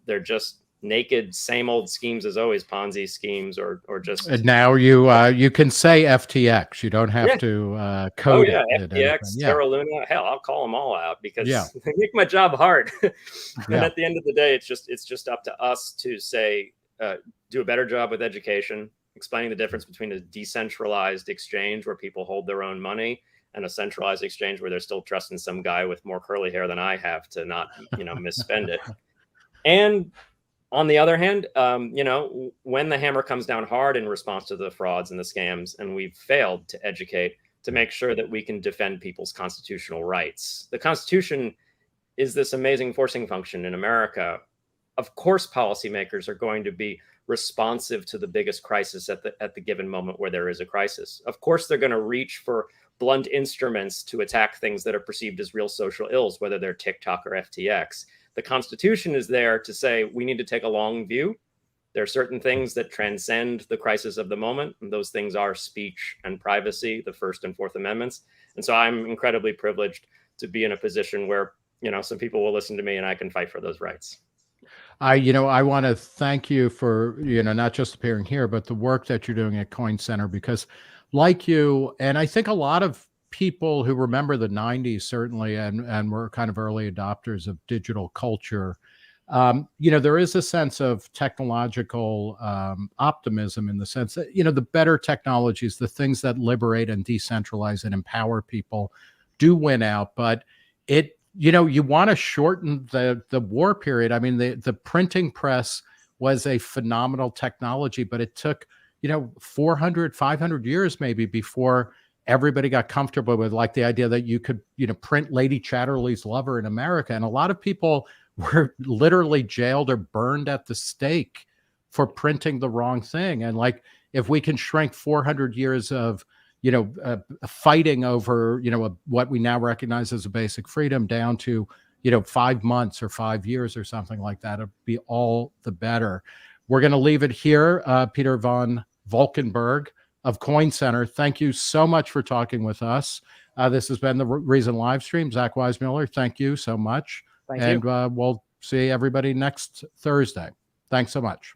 they're just naked, same old schemes as always, Ponzi schemes, or just. And now you can say FTX. You don't have to code it. FTX, Terra Luna. Hell, I'll call them all out because they make my job hard. And at the end of the day, it's just up to us to say, do a better job with education, explaining the difference between a decentralized exchange where people hold their own money and a centralized exchange where they're still trusting some guy with more curly hair than I have to not, misspend it. And on the other hand, when the hammer comes down hard in response to the frauds and the scams, and we've failed to educate to make sure that we can defend people's constitutional rights. The Constitution is this amazing forcing function in America. Of course, policymakers are going to be responsive to the biggest crisis at the given moment where there is a crisis. Of course, they're going to reach for blunt instruments to attack things that are perceived as real social ills, whether they're TikTok or FTX. The Constitution is there to say we need to take a long view There are certain things that transcend the crisis of the moment, and those things are speech and privacy, the First and Fourth Amendments. And so I'm incredibly privileged to be in a position where, some people will listen to me and I can fight for those rights. I want to thank you for, not just appearing here, but the work that you're doing at Coin Center, because like you, and I think a lot of people who remember the 90s, certainly, and were kind of early adopters of digital culture, there is a sense of technological optimism, in the sense that, the better technologies, the things that liberate and decentralize and empower people do win out. But you want to shorten the war period. I mean, the printing press was a phenomenal technology, but it took, 400, 500 years maybe before everybody got comfortable with, like, the idea that you could, print Lady Chatterley's Lover in America. And a lot of people were literally jailed or burned at the stake for printing the wrong thing. And, like, if we can shrink 400 years of, fighting over, what we now recognize as a basic freedom down to, 5 months or 5 years or something like that, it'd be all the better. We're going to leave it here. Peter von Valkenburgh of Coin Center, thank you so much for talking with us. This has been the Reason live stream. Zach Weissmueller, thank you so much. Thank you. And we'll see everybody next Thursday. Thanks so much.